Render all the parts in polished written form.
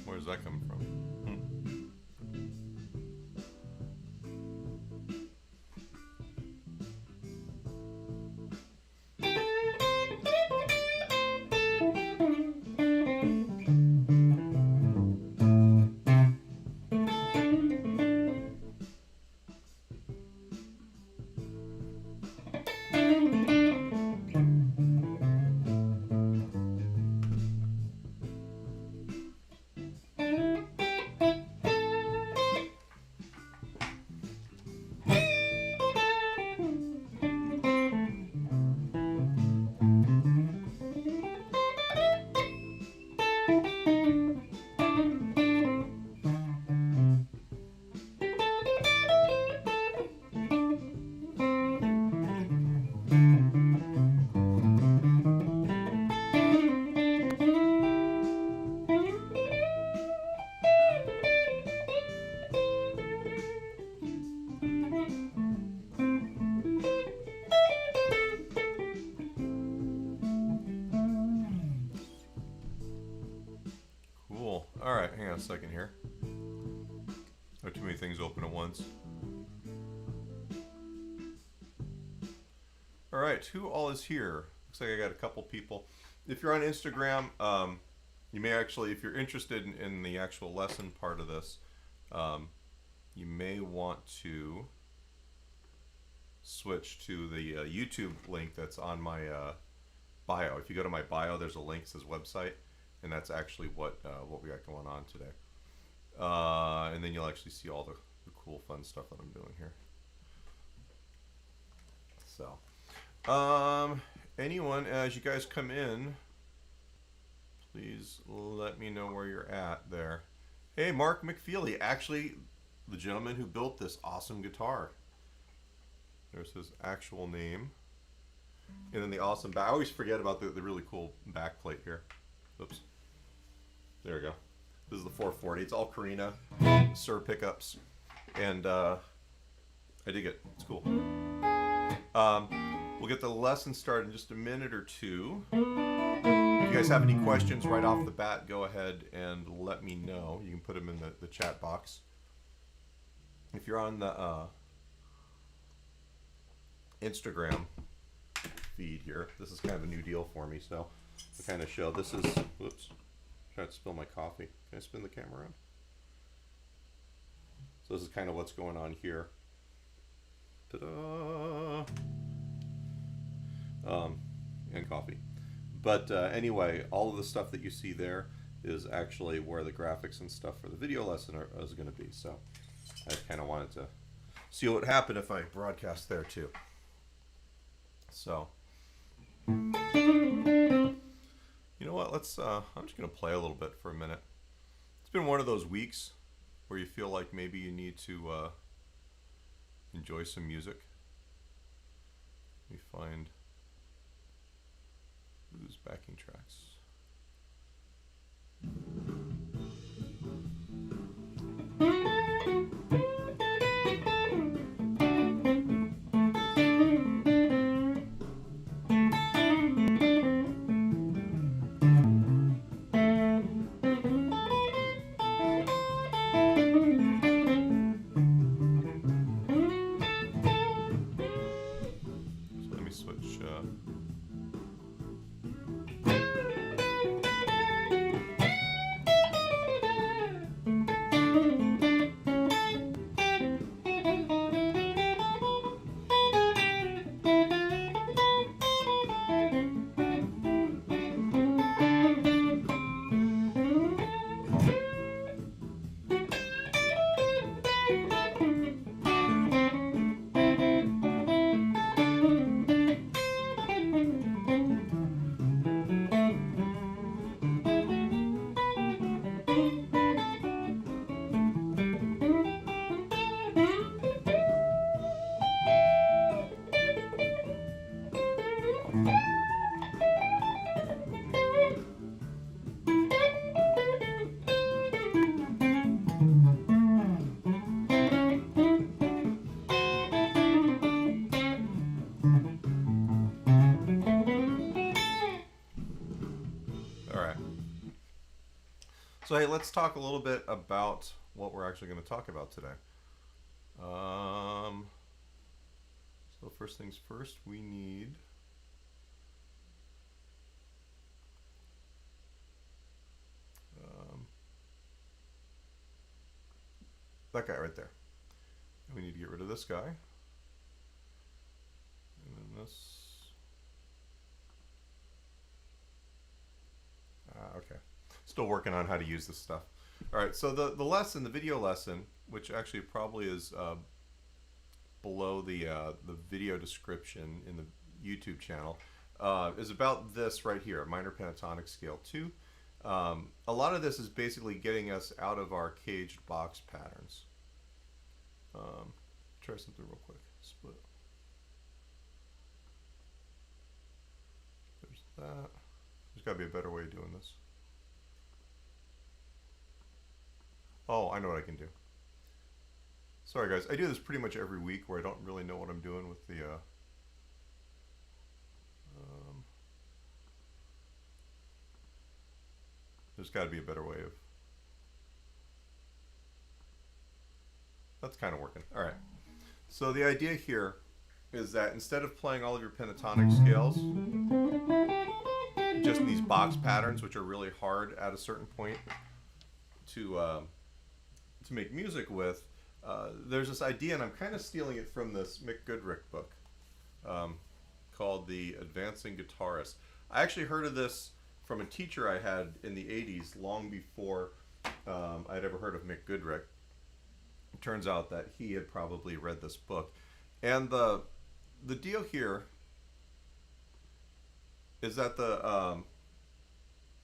Where's that coming from? All right, hang on a second here. There are too many things open at once. All right, who all is here? Looks like I got a couple people. If you're on Instagram, you may actually, if you're interested in the actual lesson part of this, you may want to switch to the YouTube link that's on my bio. If you go to my bio, there's a link that says website, and that's actually what we got going on today. And then you'll actually see all the cool, fun stuff that I'm doing here. So, anyone, as you guys come in, please let me know where you're at there. Hey, Mark McFeely, actually the gentleman who built this awesome guitar. There's his actual name. And then the awesome back. I always forget about the really cool back plate here. Oops. There we go. This is the 440. It's all Carina Sir pickups. And I dig it. It's cool. We'll get the lesson started in just a minute or two. If you guys have any questions right off the bat, go ahead and let me know. You can put them in the chat box. If you're on the Instagram feed here, this is kind of a new deal for me, so I kind of show. This is, whoops, trying to spill my coffee. Can I spin the camera around? So this is kind of what's going on here. Ta-da! And coffee. But anyway, all of the stuff that you see there is actually where the graphics and stuff for the video lesson is going to be. So I kind of wanted to see what would happen if I broadcast there too. So, you know what? Let's. I'm just going to play a little bit for a minute. It's been one of those weeks where you feel like maybe you need to enjoy some music. Let me find whose backing tracks. So hey, let's talk a little bit about what we're actually going to talk about today. So first things first, we need that guy right there. And we need to get rid of this guy. And then this. Okay. Still working on how to use this stuff. All right, so the lesson, the video lesson, which actually probably is below the video description in the YouTube channel, is about this right here, minor pentatonic scale 2. A lot of this is basically getting us out of our caged box patterns. Try something real quick. Split. There's that. There's got to be a better way of doing this. Oh, I know what I can do. Sorry guys, I do this pretty much every week where I don't really know what I'm doing with the there's got to be a better way of. That's kind of working. All right. So the idea here is that instead of playing all of your pentatonic scales just in these box patterns, which are really hard at a certain point to make music with, there's this idea, and I'm kind of stealing it from this Mick Goodrick book called The Advancing Guitarist. I actually heard of this from a teacher I had in the 80s, long before I'd ever heard of Mick Goodrick. It turns out that he had probably read this book. And the deal here is that the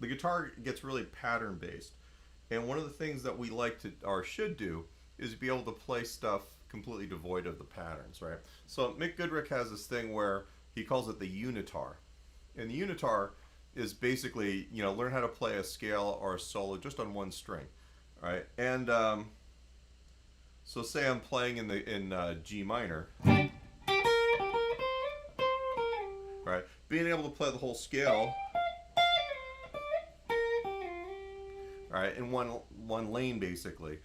guitar gets really pattern based. And one of the things that we like to, or should do, is be able to play stuff completely devoid of the patterns, right? So Mick Goodrick has this thing where he calls it the unitar. And the unitar is basically, you know, learn how to play a scale or a solo just on one string, right? And so say I'm playing in G minor, right? Being able to play the whole scale, right, in one lane basically,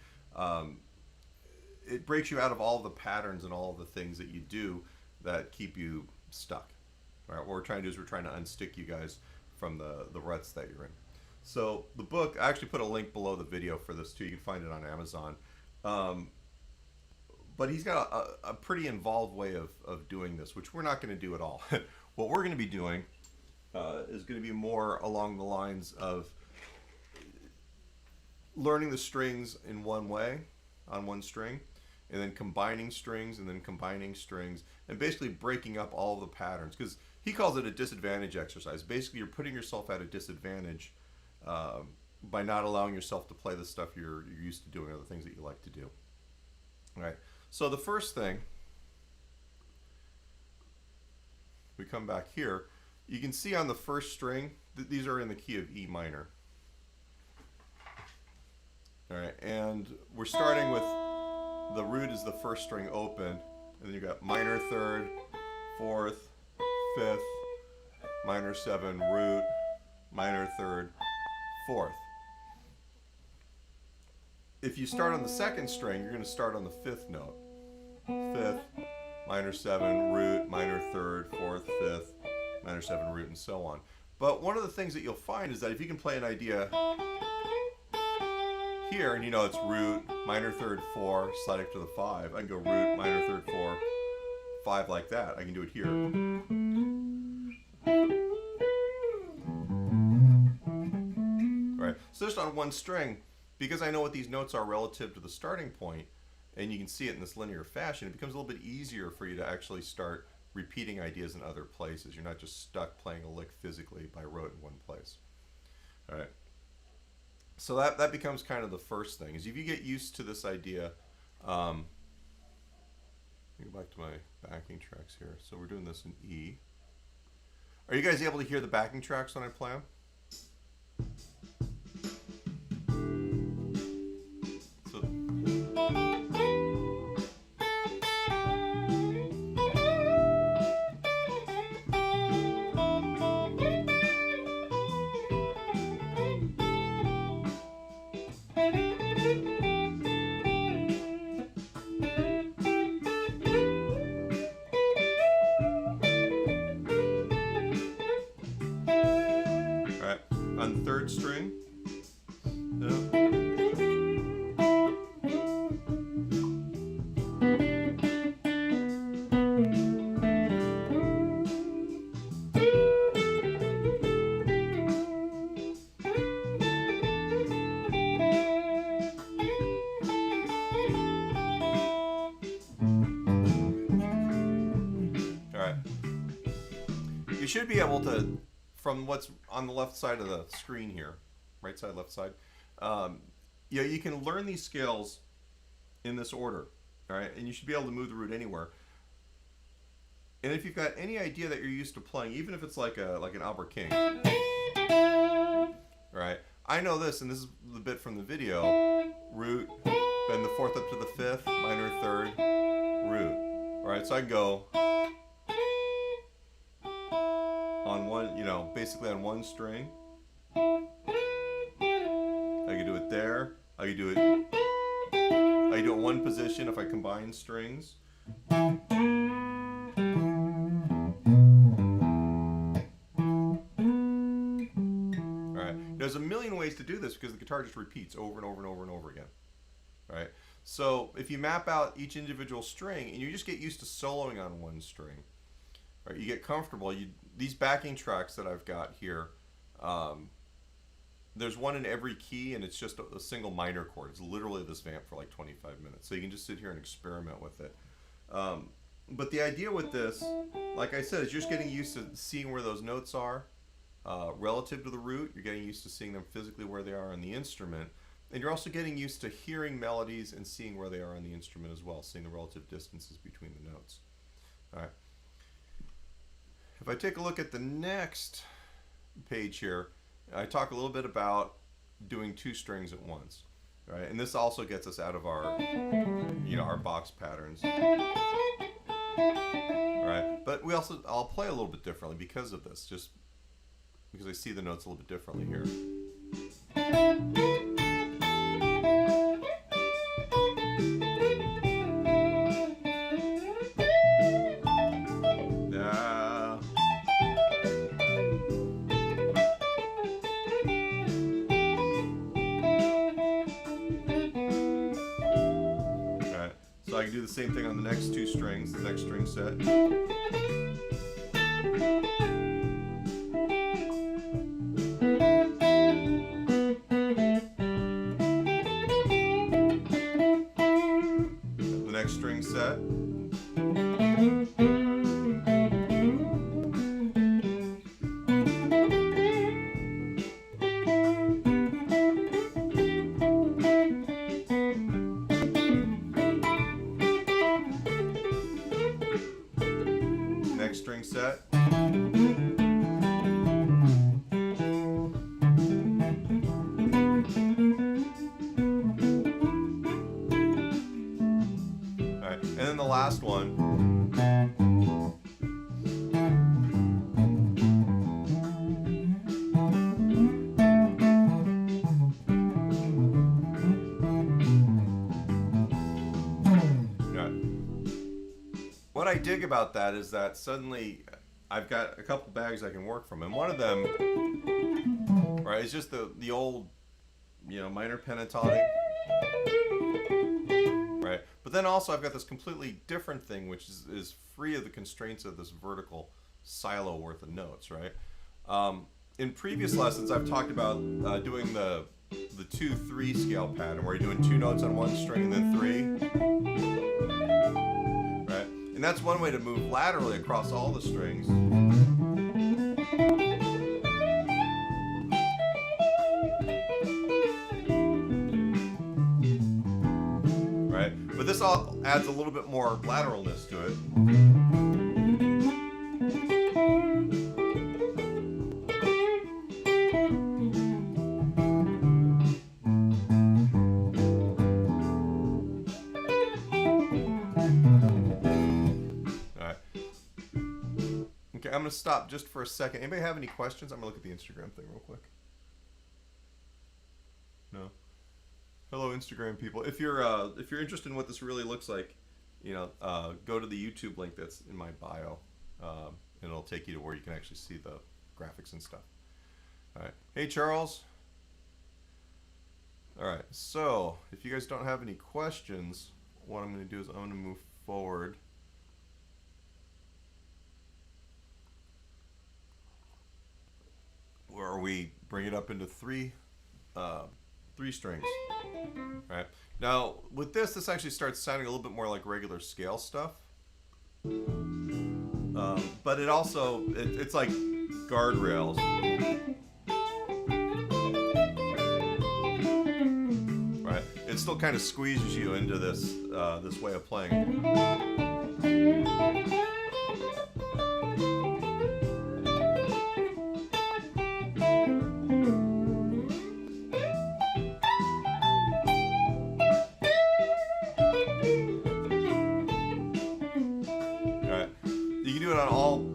it breaks you out of all the patterns and all of the things that you do that keep you stuck. Right? What we're trying to do is we're trying to unstick you guys from the ruts that you're in. So the book, I actually put a link below the video for this too. You can find it on Amazon. But he's got a pretty involved way of doing this, which we're not going to do at all. What we're going to be doing is going to be more along the lines of learning the strings in one way, on one string, and then combining strings, and basically breaking up all the patterns, because he calls it a disadvantage exercise. Basically, you're putting yourself at a disadvantage by not allowing yourself to play the stuff you're used to doing, or the things that you like to do. All right. So the first thing, we come back here, you can see on the first string that these are in the key of E minor. All right, and we're starting with the root is the first string open, and then you've got minor third, fourth, fifth, minor 7, root, minor third, fourth. If you start on the second string, you're going to start on the 5th note. 5th, minor 7, root, minor third, fourth, 5th, minor 7, root, and so on. But one of the things that you'll find is that if you can play an idea here, and you know it's root, minor third, 4, slide up to the 5. I can go root, minor third, 4, 5 like that. I can do it here. Right. So just on one string, because I know what these notes are relative to the starting point, and you can see it in this linear fashion, it becomes a little bit easier for you to actually start repeating ideas in other places. You're not just stuck playing a lick physically by rote in one place. All right. So that becomes kind of the first thing, is if you get used to this idea, let me go back to my backing tracks here. So we're doing this in E. Are you guys able to hear the backing tracks when I play them? Alright, on the third string. You should be able to, from what's on the left side of the screen here, right side, left side, you know, you can learn these scales in this order, all right? And you should be able to move the root anywhere. And if you've got any idea that you're used to playing, even if it's like an Albert King, right? I know this, and this is the bit from the video: root, bend the fourth up to the fifth, minor third, root. All right, so I can go on one, you know, basically on one string. I can do it there. I can do it in one position if I combine strings. All right. There's a million ways to do this because the guitar just repeats over and over and over and over again. All right. So if you map out each individual string and you just get used to soloing on one string, right, you get comfortable. These backing tracks that I've got here, there's one in every key, and it's just a single minor chord. It's literally this vamp for like 25 minutes. So you can just sit here and experiment with it. But the idea with this, like I said, is you're just getting used to seeing where those notes are relative to the root. You're getting used to seeing them physically where they are on the instrument. And you're also getting used to hearing melodies and seeing where they are on the instrument as well, seeing the relative distances between the notes. All right. If I take a look at the next page here, I talk a little bit about doing two strings at once, right? And this also gets us out of our, you know, our box patterns, right? But I'll play a little bit differently because of this, just because I see the notes a little bit differently here. So I can do the same thing on the next two strings, the next string set. The next string set. String set. Alright, and then the last one. What I dig about that is that suddenly I've got a couple bags I can work from, and one of them, right, is just the old, you know, minor pentatonic, right? But then also I've got this completely different thing, which is free of the constraints of this vertical silo worth of notes, right? In previous lessons, I've talked about doing the 2-3 scale pattern, where you're doing two notes on one string and then three. And that's one way to move laterally across all the strings. Right? But this all adds a little bit more lateralness to it. I'm going to stop just for a second. Anybody have any questions? I'm going to look at the Instagram thing real quick. No? Instagram people. If you're interested in what this really looks like, go to the YouTube link that's in my bio, and it'll take you to where you can actually see the graphics and stuff. All right. Hey, Charles. All right. So if you guys don't have any questions, what I'm going to do is I'm going to move forward. Where we bring it up into three strings. All right. Now with this actually starts sounding a little bit more like regular scale stuff. But it also it's like guardrails. Right. It still kind of squeezes you into this this way of playing.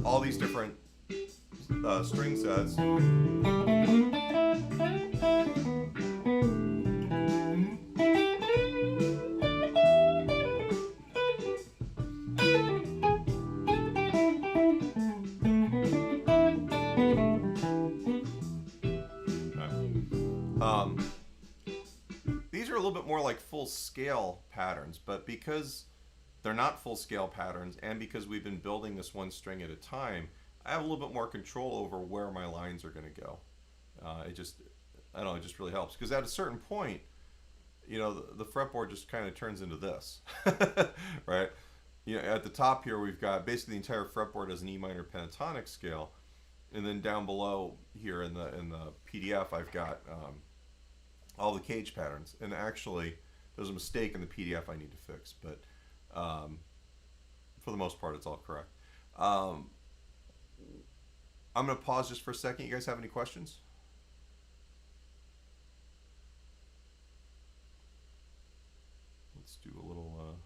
All these different string sets. These are a little bit more like full scale patterns, but because they're not full scale patterns, and because we've been building this one string at a time, I have a little bit more control over where my lines are going to go. It just really helps, because at a certain point, the fretboard just kind of turns into this, right? At the top here we've got basically the entire fretboard as an E minor pentatonic scale, and then down below here in the PDF I've got all the cage patterns. And actually, there's a mistake in the PDF I need to fix, but for the most part, it's all correct. I'm going to pause just for a second. You guys have any questions? Let's do a little,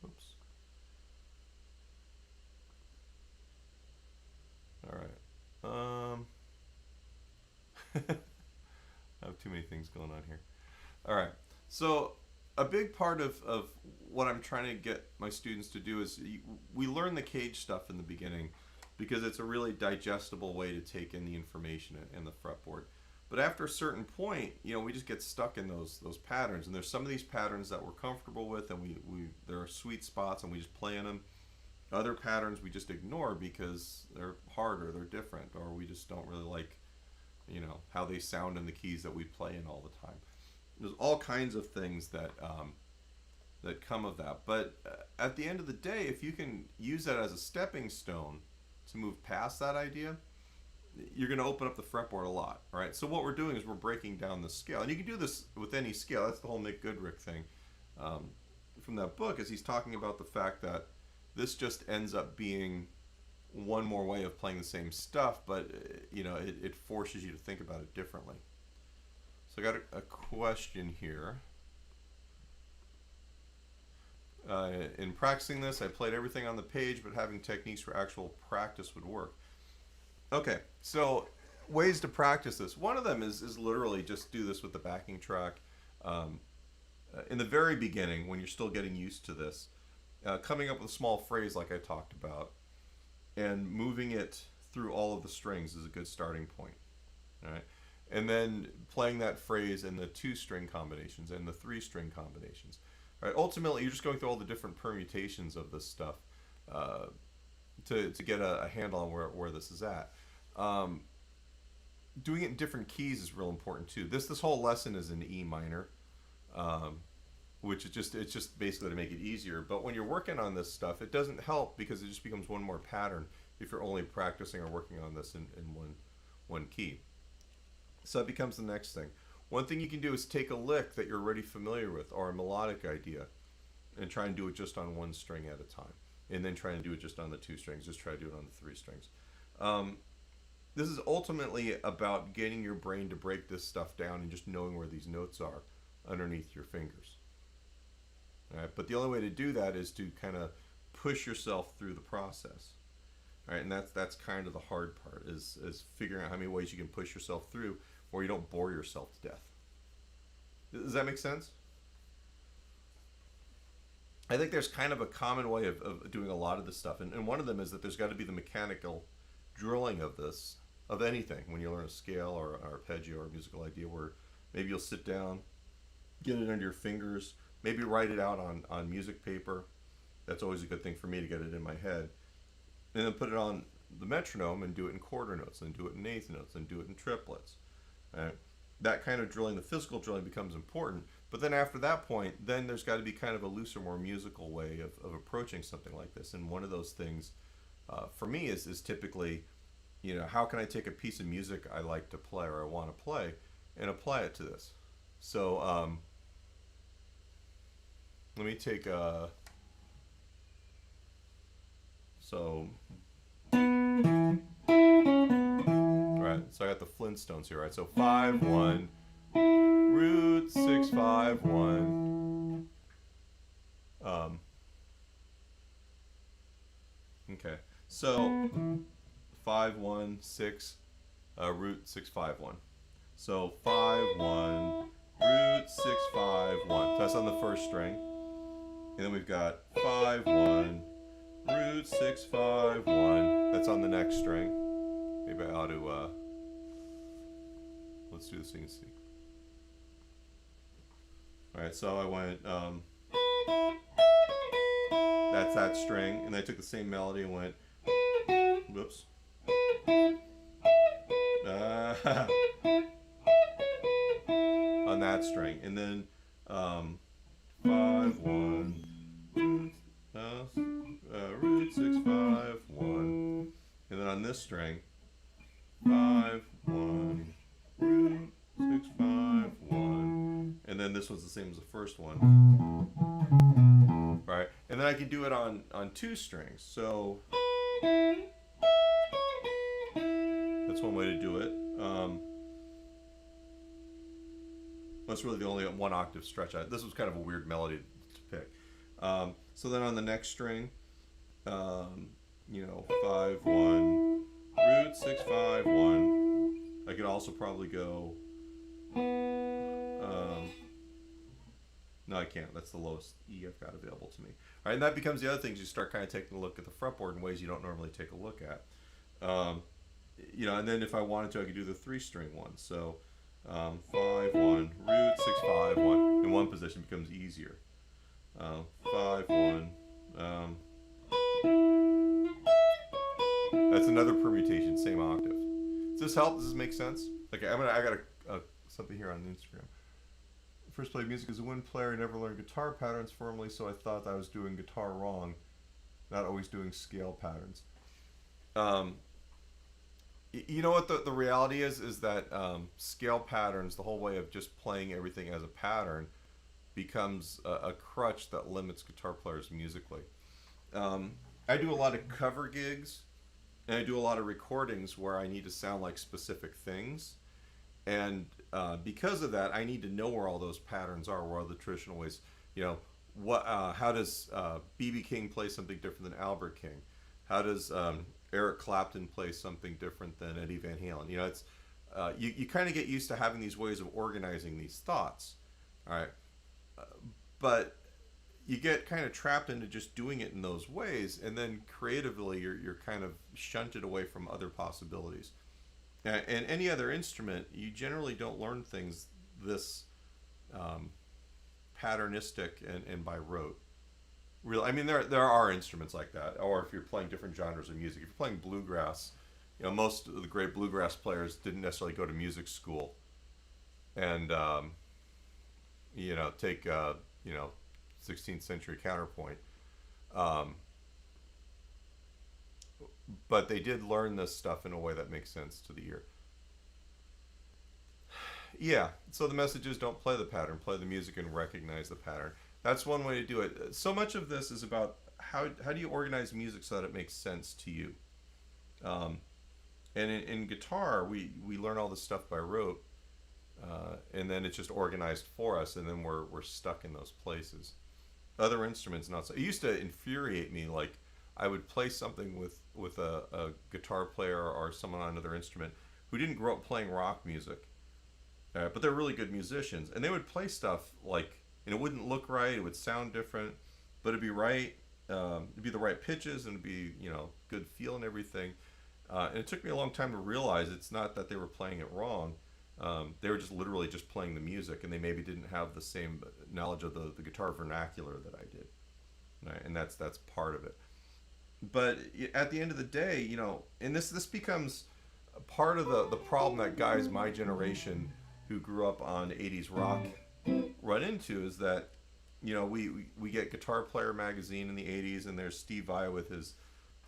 oops. All right. I have too many things going on here. All right. So a big part of what I'm trying to get my students to do is we learn the cage stuff in the beginning because it's a really digestible way to take in the information in the fretboard. But after a certain point, we just get stuck in those patterns, and there's some of these patterns that we're comfortable with, and there are sweet spots, and we just play in them. Other patterns we just ignore because they're hard or they're different, or we just don't really like, how they sound in the keys that we play in all the time. There's all kinds of things that come of that. But at the end of the day, if you can use that as a stepping stone to move past that idea, you're going to open up the fretboard a lot, right? So what we're doing is we're breaking down the scale. And you can do this with any scale. That's the whole Nick Goodrick thing from that book, is he's talking about the fact that this just ends up being one more way of playing the same stuff, but it forces you to think about it differently. So I got a question here. In practicing this, I played everything on the page, but having techniques for actual practice would work. Okay, so ways to practice this. One of them is literally just do this with the backing track. In the very beginning, when you're still getting used to this, coming up with a small phrase like I talked about, and moving it through all of the strings is a good starting point. All right. And then playing that phrase in the 2-string combinations and the 3-string combinations. All right, ultimately, you're just going through all the different permutations of this stuff to get a handle on where this is at. Doing it in different keys is real important too. This whole lesson is in E minor, which it's just basically to make it easier. But when you're working on this stuff, it doesn't help because it just becomes one more pattern if you're only practicing or working on this in one key. So that becomes the next thing. One thing you can do is take a lick that you're already familiar with or a melodic idea and try and do it just on one string at a time. And then try and do it just on the 2 strings. Just try to do it on the 3 strings. This is ultimately about getting your brain to break this stuff down and just knowing where these notes are underneath your fingers. All right? But the only way to do that is to kind of push yourself through the process. All right? And that's kind of the hard part, is figuring out how many ways you can push yourself through where you don't bore yourself to death. Does that make sense? I think there's kind of a common way of doing a lot of this stuff, and one of them is that there's got to be the mechanical drilling of this, of anything. When you learn a scale or an arpeggio or a musical idea, where maybe you'll sit down, get it under your fingers, maybe write it out on music paper. That's always a good thing for me to get it in my head. And then put it on the metronome and do it in quarter notes, and do it in eighth notes, and do it in triplets. Right? That kind of drilling, the physical drilling, becomes important. But then after that point, then there's got to be kind of a looser, more musical way of approaching something like this. And one of those things for me is typically, how can I take a piece of music I like to play or I want to play and apply it to this? So let me take right, so I got the Flintstones here, right? So 5-1, root 6-5-1. Okay, so 5-1-6, root 6-5-1. So 5-1, root 6-5-1. So that's on the first string, and then we've got 5-1, root 6-5-1. That's on the next string. Maybe I ought to, let's do the C and C. Alright, so I went, that's that string, and I took the same melody and went, whoops. On that string, and then 5-1, root 6-5-1, and then on this string, 5-1, root 6-5-1, and then this one's the same as the first one, right? And then I can do it on two strings. So that's one way to do it. That's really the only one octave stretch. This was kind of a weird melody to pick. So then on the next string, 5-1, root 6-5-1. I could also probably go. No, I can't. That's the lowest E I've got available to me. All right, and that becomes the other thing. You start kind of taking a look at the fretboard in ways you don't normally take a look at. And then if I wanted to, I could do the three-string one. So 5-1, root 6-5-1. In one position becomes easier. 5-1. That's another permutation, same octave. Does this help? Does this make sense? Okay, I got something here on Instagram. First played music as a wind player. I never learned guitar patterns formally, so I thought I was doing guitar wrong, not always doing scale patterns. You know what the reality is that scale patterns, the whole way of just playing everything as a pattern, becomes a crutch that limits guitar players musically. I do a lot of cover gigs, and I do a lot of recordings where I need to sound like specific things. And because of that, I need to know where all those patterns are, where all the traditional ways, how does B.B. King play something different than Albert King? How does Eric Clapton play something different than Eddie Van Halen? It's you kind of get used to having these ways of organizing these thoughts, all right? But you get kind of trapped into just doing it in those ways, and then creatively you're kind of shunted away from other possibilities. And any other instrument, you generally don't learn things this patternistic and by rote. Really, I mean, there are instruments like that. Or if you're playing different genres of music, if you're playing bluegrass, most of the great bluegrass players didn't necessarily go to music school, and take 16th century counterpoint. But they did learn this stuff in a way that makes sense to the ear. Yeah, so the message is don't play the pattern, play the music and recognize the pattern. That's one way to do it. So much of this is about how do you organize music so that it makes sense to you. And in guitar, we learn all this stuff by rote, and then it's just organized for us, and then we're stuck in those places. Other instruments, not so. It used to infuriate me, like I would play something with a guitar player or someone on another instrument who didn't grow up playing rock music, But they're really good musicians, and they would play stuff like, and it wouldn't look right, it would sound different, but it'd be right. It'd be the right pitches, and it'd be, you know, good feel and everything. And it took me a long time to realize it's not that they were playing it wrong. They were just literally just playing the music, and they maybe didn't have the same knowledge of the guitar vernacular that I did, right? And that's part of it. But at the end of the day, you know, and this becomes part of the problem that guys my generation who grew up on 80s rock run into, is that, you know, we get Guitar Player magazine in the 80s, and there's Steve Vai with his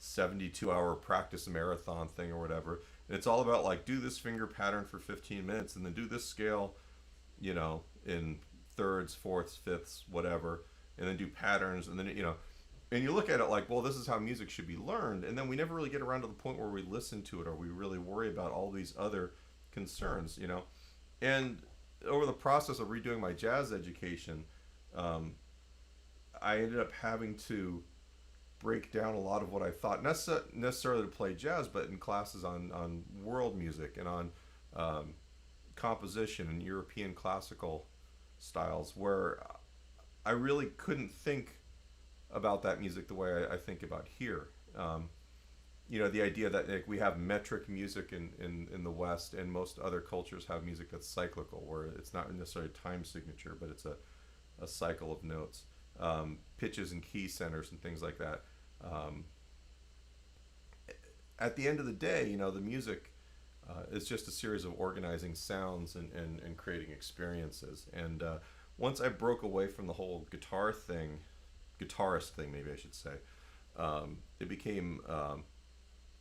72-hour practice marathon thing or whatever. And it's all about, like, do this finger pattern for 15 minutes and then do this scale, you know, in thirds, fourths, fifths, whatever, and then do patterns, and then, you know, and you look at it like, well, this is how music should be learned, and then we never really get around to the point where we listen to it, or we really worry about all these other concerns, you know. And over the process of redoing my jazz education, I ended up having to break down a lot of what I thought, not necessarily to play jazz, but in classes on world music and on composition and European classical styles, where I really couldn't think about that music the way I think about here. You know, the idea that, like, we have metric music in the West, and most other cultures have music that's cyclical, where it's not necessarily a time signature, but it's a cycle of notes, pitches and key centers and things like that. At the end of the day, you know, the music is just a series of organizing sounds and creating experiences. And once I broke away from the whole guitarist thing, maybe I should say, it became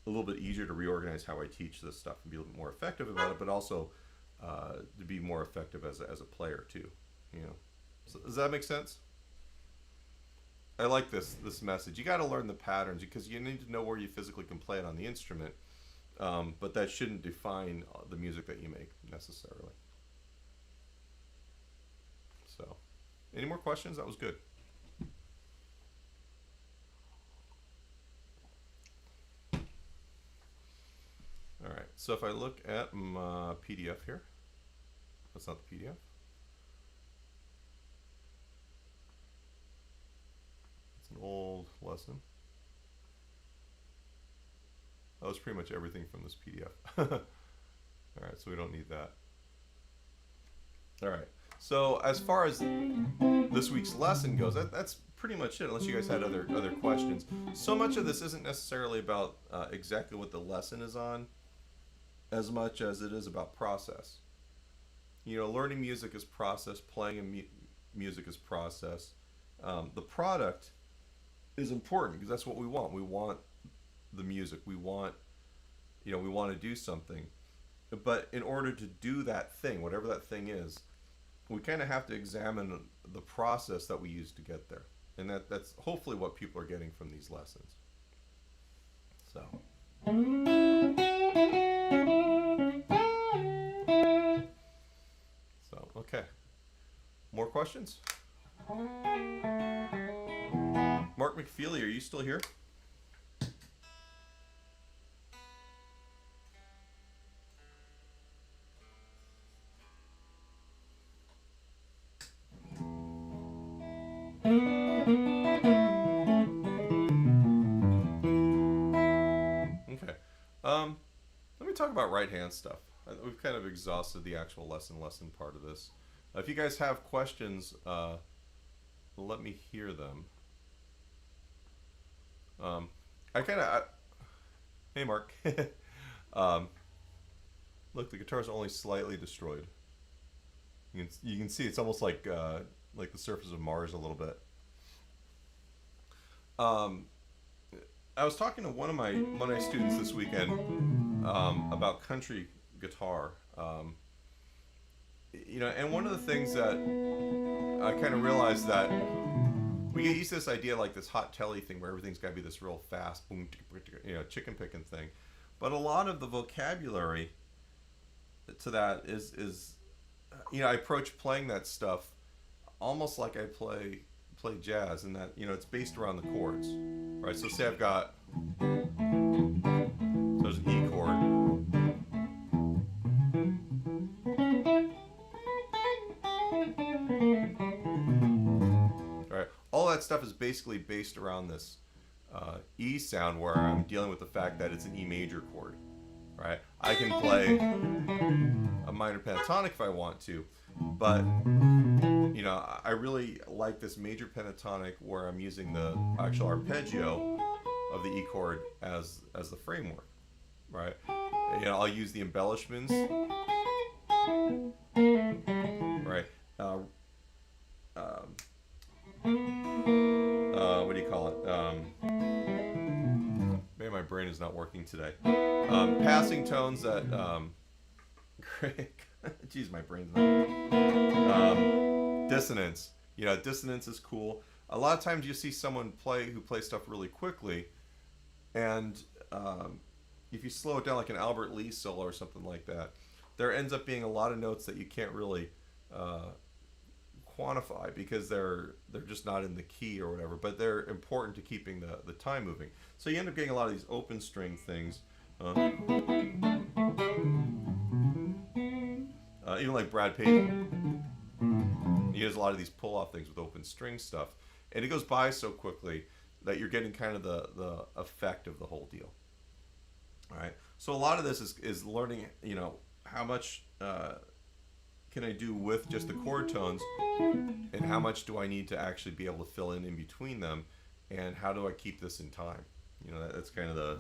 a little bit easier to reorganize how I teach this stuff and be a little bit more effective about it, but also to be more effective as a player too, you know. So, does that make sense? I like this message. You got to learn the patterns, because you need to know where you physically can play it on the instrument, but that shouldn't define the music that you make necessarily. So, any more questions? That was good. All right, so if I look at my PDF here, that's not the PDF. It's an old lesson. That was pretty much everything from this PDF. All right, so we don't need that. All right, so as far as this week's lesson goes, that's pretty much it, unless you guys had other questions. So much of this isn't necessarily about exactly what the lesson is on, as much as it is about process. You know, learning music is process, playing music is process. The product is important, because that's what we want. We want the music. We want, you know, we want to do something. But in order to do that thing, whatever that thing is, we kind of have to examine the process that we use to get there. And that's hopefully what people are getting from these lessons. So. Okay. More questions? Mark McFeely, are you still here? Okay. Let me talk about right hand stuff. We've kind of exhausted the actual lesson part of this. If you guys have questions, let me hear them. Hey Mark. Look, the guitar's only slightly destroyed. You can see it's almost like the surface of Mars a little bit. I was talking to one of my students this weekend about country guitar. You know, and one of the things that I kind of realized, that we get used to this idea, like this hot telly thing, where everything's got to be this real fast, boom, you know, chicken picking thing. But a lot of the vocabulary to that is you know, I approach playing that stuff almost like I play jazz, in that, you know, it's based around the chords, right? So say I've got, so there's an E chord, that stuff is basically based around this E sound, where I'm dealing with the fact that it's an E major chord, right? I can play a minor pentatonic if I want to, but you know, I really like this major pentatonic where I'm using the actual arpeggio of the E chord as the framework, right? You know, I'll use the embellishments, right? What do you call it? Maybe my brain is not working today. Passing tones that, geez, my brain's not. Dissonance. You know, dissonance is cool. A lot of times you see someone who plays stuff really quickly, and if you slow it down like an Albert Lee solo or something like that, there ends up being a lot of notes that you can't really quantify because they're just not in the key or whatever, but they're important to keeping the time moving. So you end up getting a lot of these open string things. Even like Brad Paisley, he has a lot of these pull-off things with open string stuff, and it goes by so quickly that you're getting kind of the effect of the whole deal. All right. So a lot of this is learning, you know, how much can I do with just the chord tones, and how much do I need to actually be able to fill in between them, and how do I keep this in time? You know, that's kind of the...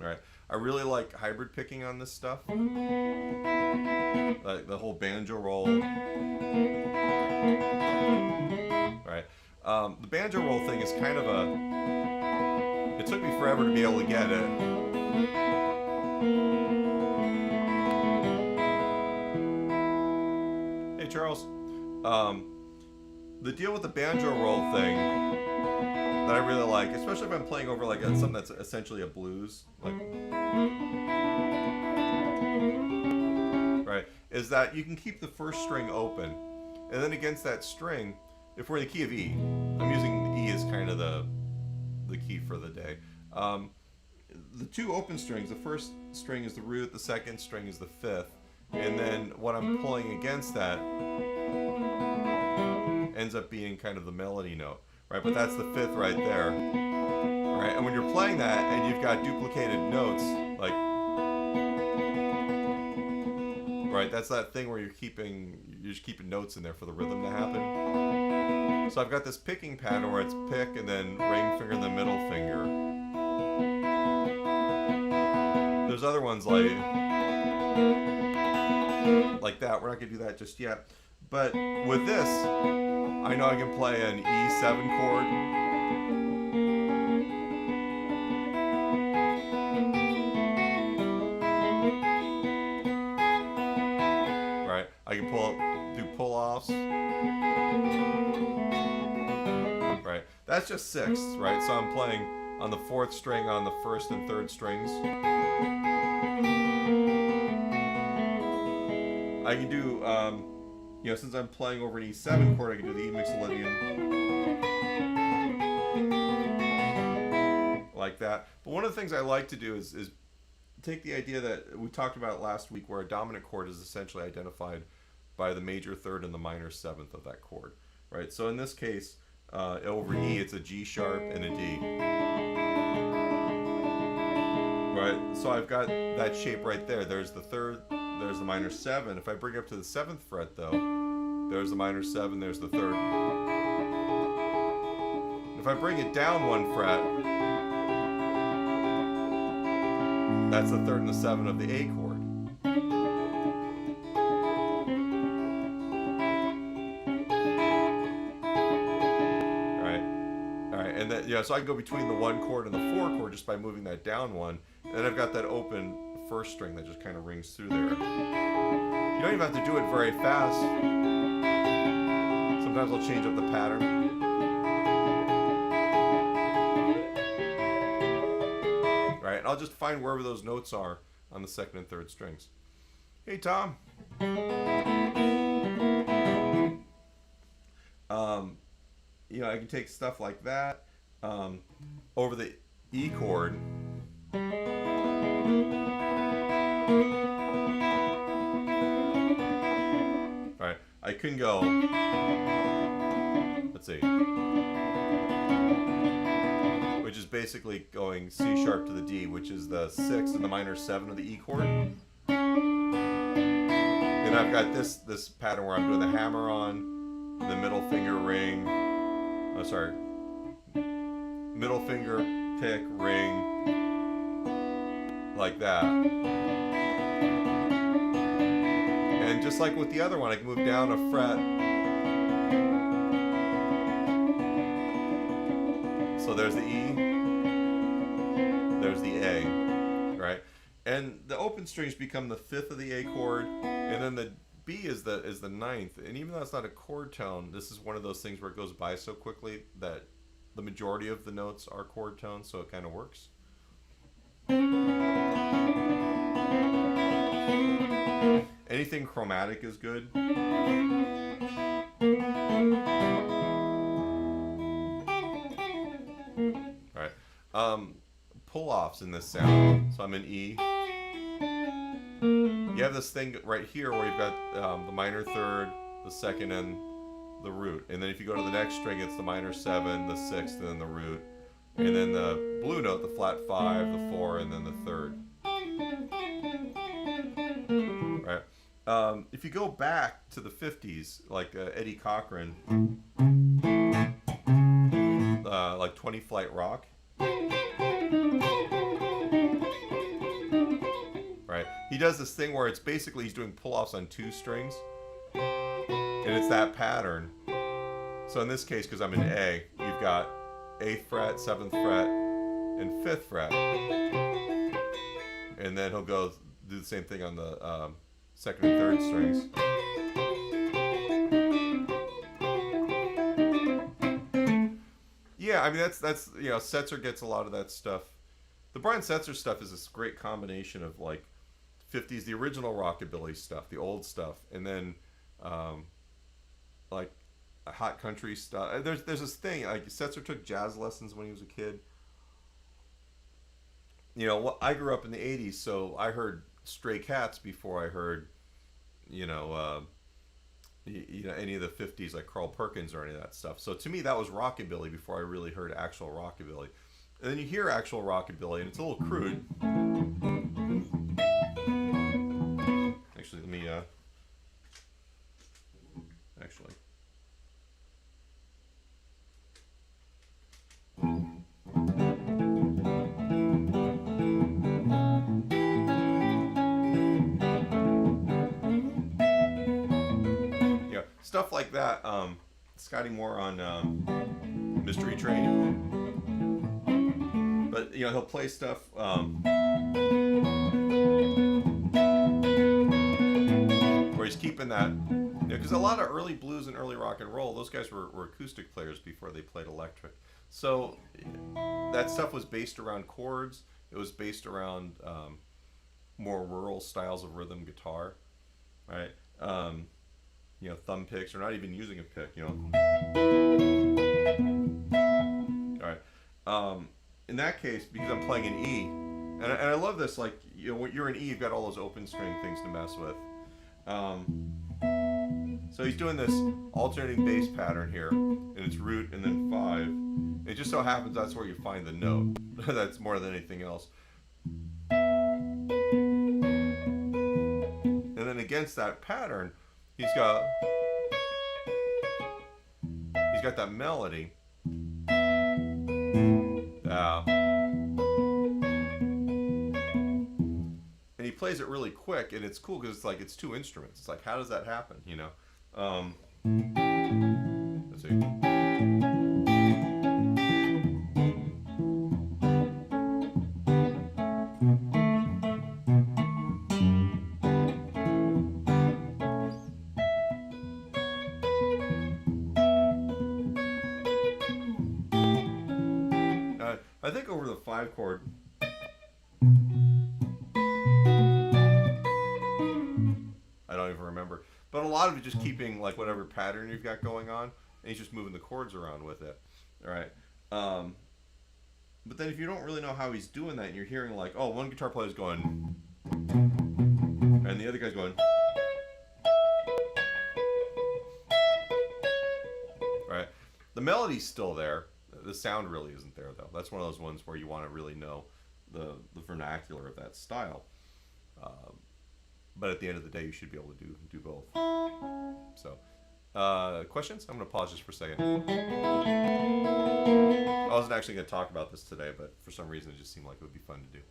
Right. I really like hybrid picking on this stuff. Like the whole banjo roll. Right. The banjo roll thing is kind of it took me forever to be able to get it. Hey Charles. The deal with the banjo roll thing that I really like, especially if I'm playing over like something that's essentially a blues, like, right, is that you can keep the first string open, and then against that string, if we're in the key of E, I'm using E as kind of the key for the day. The two open strings, the first string is the root, the second string is the fifth, and then what I'm pulling against that ends up being kind of the melody note, right? But that's the fifth right there, right? And when you're playing that and you've got duplicated notes, like, right, that's that thing where you're just keeping notes in there for the rhythm to happen. So I've got this picking pattern where it's pick and then ring finger and the middle finger. There's other ones like that. We're not gonna do that just yet. But with this, I know I can play an E7 chord. Right? I can do pull-offs. Right? That's just sixths, right? So I'm playing on the fourth string on the first and third strings. I can do, you know, since I'm playing over an E7 chord, I can do the E Mixolydian like that. But one of the things I like to do is take the idea that we talked about last week, where a dominant chord is essentially identified by the major third and the minor seventh of that chord, right? So in this case, over E, it's a G sharp and a D, right? So I've got that shape right there. There's the third. There's the minor 7. If I bring it up to the 7th fret, though, there's the minor 7, there's the third. If I bring it down 1 fret, that's the 3rd and the 7 of the A chord. Right? Alright, and then, yeah, so I can go between the 1 chord and the 4 chord just by moving that down 1. And then I've got that open first string that just kind of rings through there. You don't even have to do it very fast. Sometimes I'll change up the pattern. Right, and I'll just find wherever those notes are on the second and third strings. Hey Tom. You know, I can take stuff like that over the E chord. can go, let's see, which is basically going C sharp to the D, which is the 6 and the minor 7 of the E chord. And I've got this pattern where I'm doing the hammer on, the middle finger ring, middle finger, pick, ring, like that. And just like with the other one, I can move down a fret. So there's the E, there's the A, right? And the open strings become the 5th of the A chord, and then the B is the 9th. And even though it's not a chord tone, this is one of those things where it goes by so quickly that the majority of the notes are chord tones, so it kind of works. Anything chromatic is good. Alright. Pull-offs in this sound. So I'm in E. You have this thing right here where you've got the minor 3rd, the 2nd, and the root. And then if you go to the next string, it's the minor 7, the 6th, and then the root. And then the blue note, the flat 5, the 4, and then the 3rd. Right. If you go back to the 50s, like Eddie Cochran, like 20 Flight Rock, right? He does this thing where it's basically he's doing pull-offs on 2 strings, and it's that pattern. So in this case, because I'm in A, you've got 8th fret, 7th fret, and 5th fret, and then he'll go do the same thing on the 2nd and 3rd strings. Yeah, I mean that's Setzer gets a lot of that stuff. The Brian Setzer stuff is this great combination of like 50s, the original rockabilly stuff, the old stuff, and then like hot country stuff. There's this thing like Setzer took jazz lessons when he was a kid. You know, I grew up in the 80s, so I heard Stray Cats before I heard, any of the 50s like Carl Perkins or any of that stuff. So to me, that was rockabilly before I really heard actual rockabilly. And then you hear actual rockabilly, and it's a little crude. Actually, let me stuff like that. Scotty Moore on Mystery Train, but he'll play stuff where he's keeping that, because a lot of early blues and early rock and roll, those guys were acoustic players before they played electric. So that stuff was based around chords. It was based around more rural styles of rhythm guitar, right? Thumb picks, or not even using a pick, All right. In that case, because I'm playing an E, and I love this, like, when you're in E, you've got all those open string things to mess with. So he's doing this alternating bass pattern here, and it's root and then 5. It just so happens that's where you find the note. That's more than anything else. And then against that pattern, he's got that melody. And he plays it really quick, and it's cool because it's like it's 2 instruments. It's like, how does that happen? Let's see. I think over the 5 chord, I don't even remember, but a lot of it just keeping like whatever pattern you've got going on, and he's just moving the chords around with it. All right. But then if you don't really know how he's doing that, and you're hearing like, oh, one guitar player's going, and the other guy's going, melody's still there. The sound really isn't there, though. That's one of those ones where you want to really know the vernacular of that style. But at the end of the day, you should be able to do both. So, questions? I'm going to pause just for a second. I wasn't actually going to talk about this today, but for some reason it just seemed like it would be fun to do.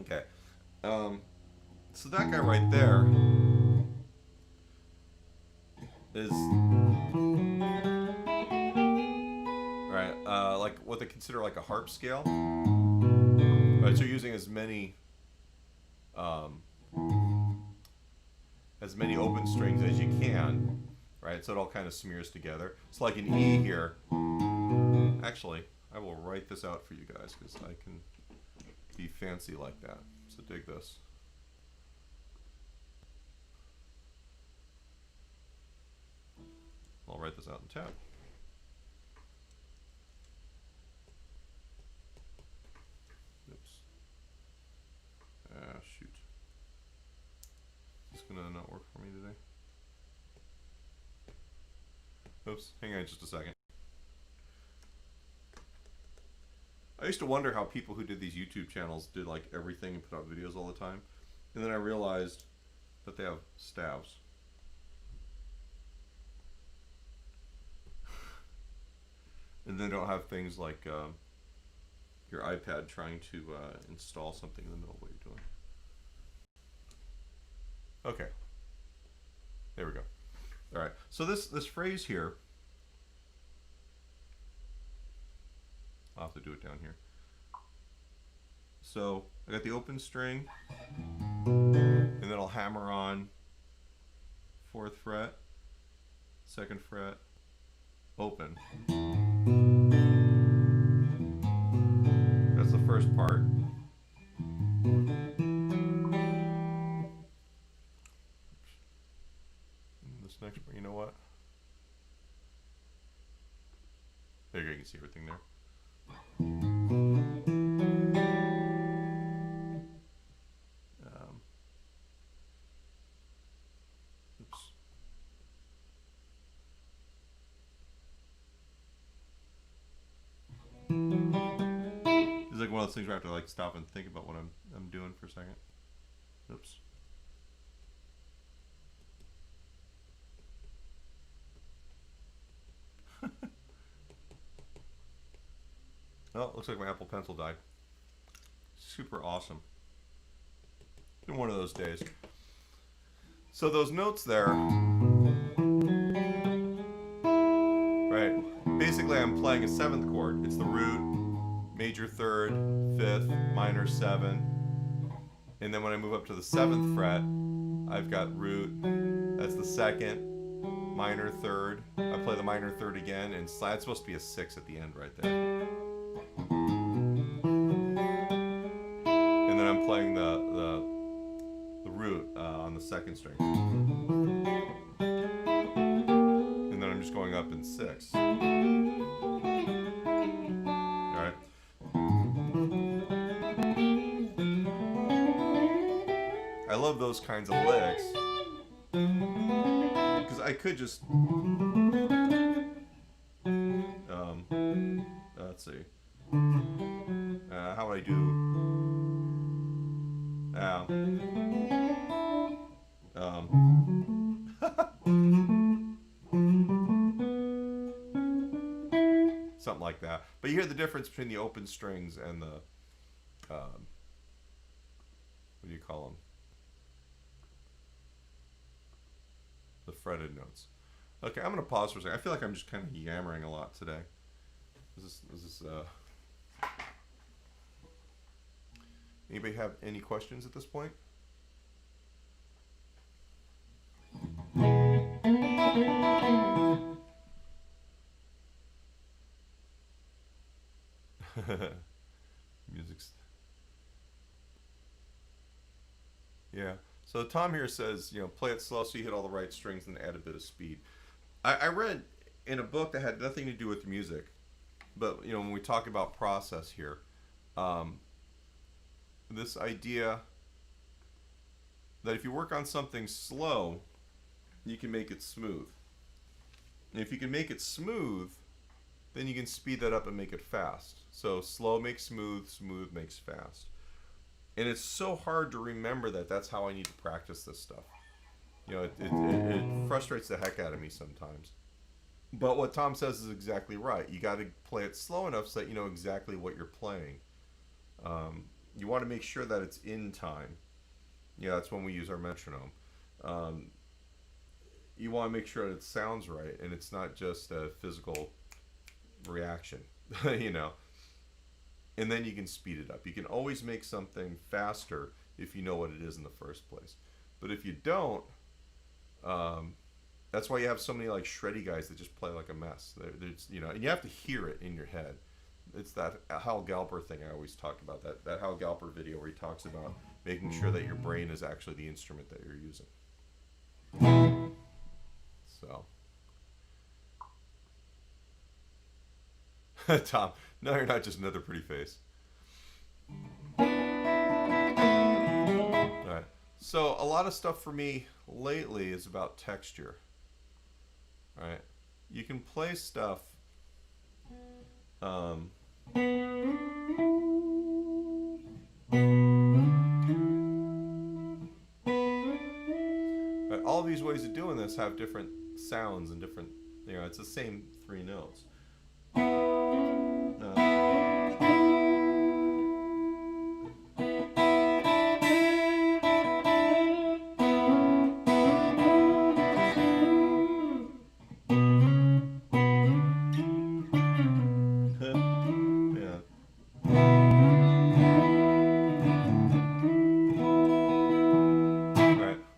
Okay. So that guy right there is like what they consider like a harp scale. Right, so you're using as many open strings as you can, right? So it all kind of smears together. It's like an E here. Actually, I will write this out for you guys because I can be fancy like that. So dig this. I'll write this out in tab. Oops. Ah, shoot. Is this gonna not work for me today? Oops, hang on just a second. I used to wonder how people who did these YouTube channels did like everything and put out videos all the time. And then I realized that they have stabs. And they don't have things like your iPad trying to install something in the middle of what you're doing. Okay. There we go. All right. So this phrase here, I'll have to do it down here. So I got the open string, and then I'll hammer on 4th fret, 2nd fret, open. That's the first part. This next part, you know what? There you go, you can see everything there. Oops. It's like one of those things where I have to like stop and think about what I'm doing for a second. Oops. Oh, looks like my Apple Pencil died. Super awesome. It's been one of those days. So those notes there, right? Basically, I'm playing a 7th chord. It's the root, major 3rd, 5th, minor 7, and then when I move up to the 7th fret, I've got root. That's the 2nd, minor 3rd. I play the minor 3rd again, and it's supposed to be a 6 at the end right there. And then I'm playing the root on the 2nd string. And then I'm just going up in 6. Alright. I love those kinds of licks. Because I could just... let's see. How would I do... something like that. But you hear the difference between the open strings and the what do you call them? The fretted notes. Okay, I'm gonna pause for a second. I feel like I'm just kind of yammering a lot today. Is this anybody have any questions at this point? Music's... Yeah. So Tom here says, play it slow so you hit all the right strings and add a bit of speed. I read in a book that had nothing to do with music, but when we talk about process here, this idea that if you work on something slow, you can make it smooth. And if you can make it smooth, then you can speed that up and make it fast. So slow makes smooth, smooth makes fast. And it's so hard to remember that that's how I need to practice this stuff. You know, it frustrates the heck out of me sometimes. But what Tom says is exactly right. You got to play it slow enough so that you know exactly what you're playing. You want to make sure that it's in time. Yeah, that's when we use our metronome. You want to make sure that it sounds right and it's not just a physical reaction, you know. And then you can speed it up. You can always make something faster if you know what it is in the first place. But if you don't, that's why you have so many like shreddy guys that just play like a mess. There's, you know, and you have to hear it in your head. It's that Hal Galper thing I always talk about. That Hal Galper video where he talks about making sure that your brain is actually the instrument that you're using. So, Tom, no, you're not just another pretty face. All right. So a lot of stuff for me lately is about texture. All right. You can play stuff. But all these ways of doing this have different sounds and different, you know, it's the same three notes.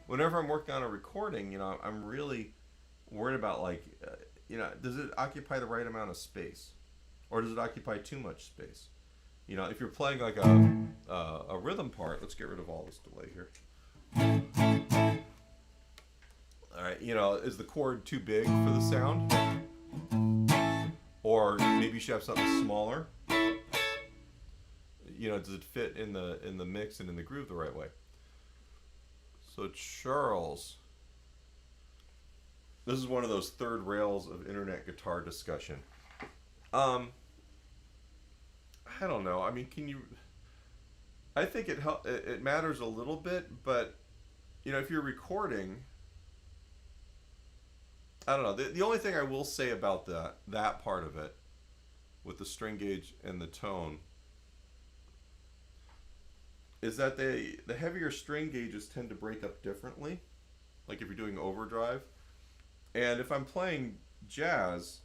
Whenever I'm working on a recording, you know, I'm really worried about like, you know, does it occupy the right amount of space, or does it occupy too much space? You know, if you're playing like a rhythm part, let's get rid of all this delay here. All right, you know, is the chord too big for the sound, or maybe you should have something smaller? You know, does it fit in the mix and in the groove the right way? So Charles, this is one of those third rails of internet guitar discussion. I don't know. I mean, can you? I think it matters a little bit, but you know, if you're recording, I don't know. The only thing I will say about that part of it, with the string gauge and the tone, is that the heavier string gauges tend to break up differently, like if you're doing overdrive. And if I'm playing jazz,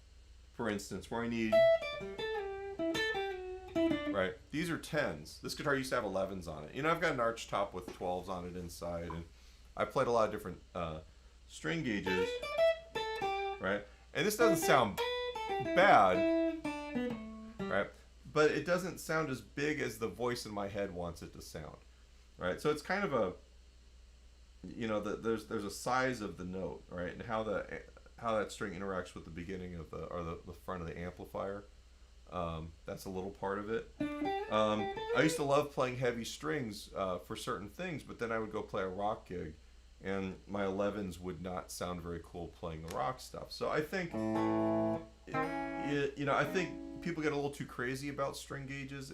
for instance, where I need, right, these are 10s. This guitar used to have 11s on it. You know, I've got an arch top with 12s on it inside, and I played a lot of different string gauges, right? And this doesn't sound bad, right? But it doesn't sound as big as the voice in my head wants it to sound, right? So it's kind of a, you know, there's a size of the note, right, and how that string interacts with the beginning of the front of the amplifier. That's a little part of it. I used to love playing heavy strings for certain things, but then I would go play a rock gig, and my 11s would not sound very cool playing the rock stuff. So I think, you know, I think people get a little too crazy about string gauges.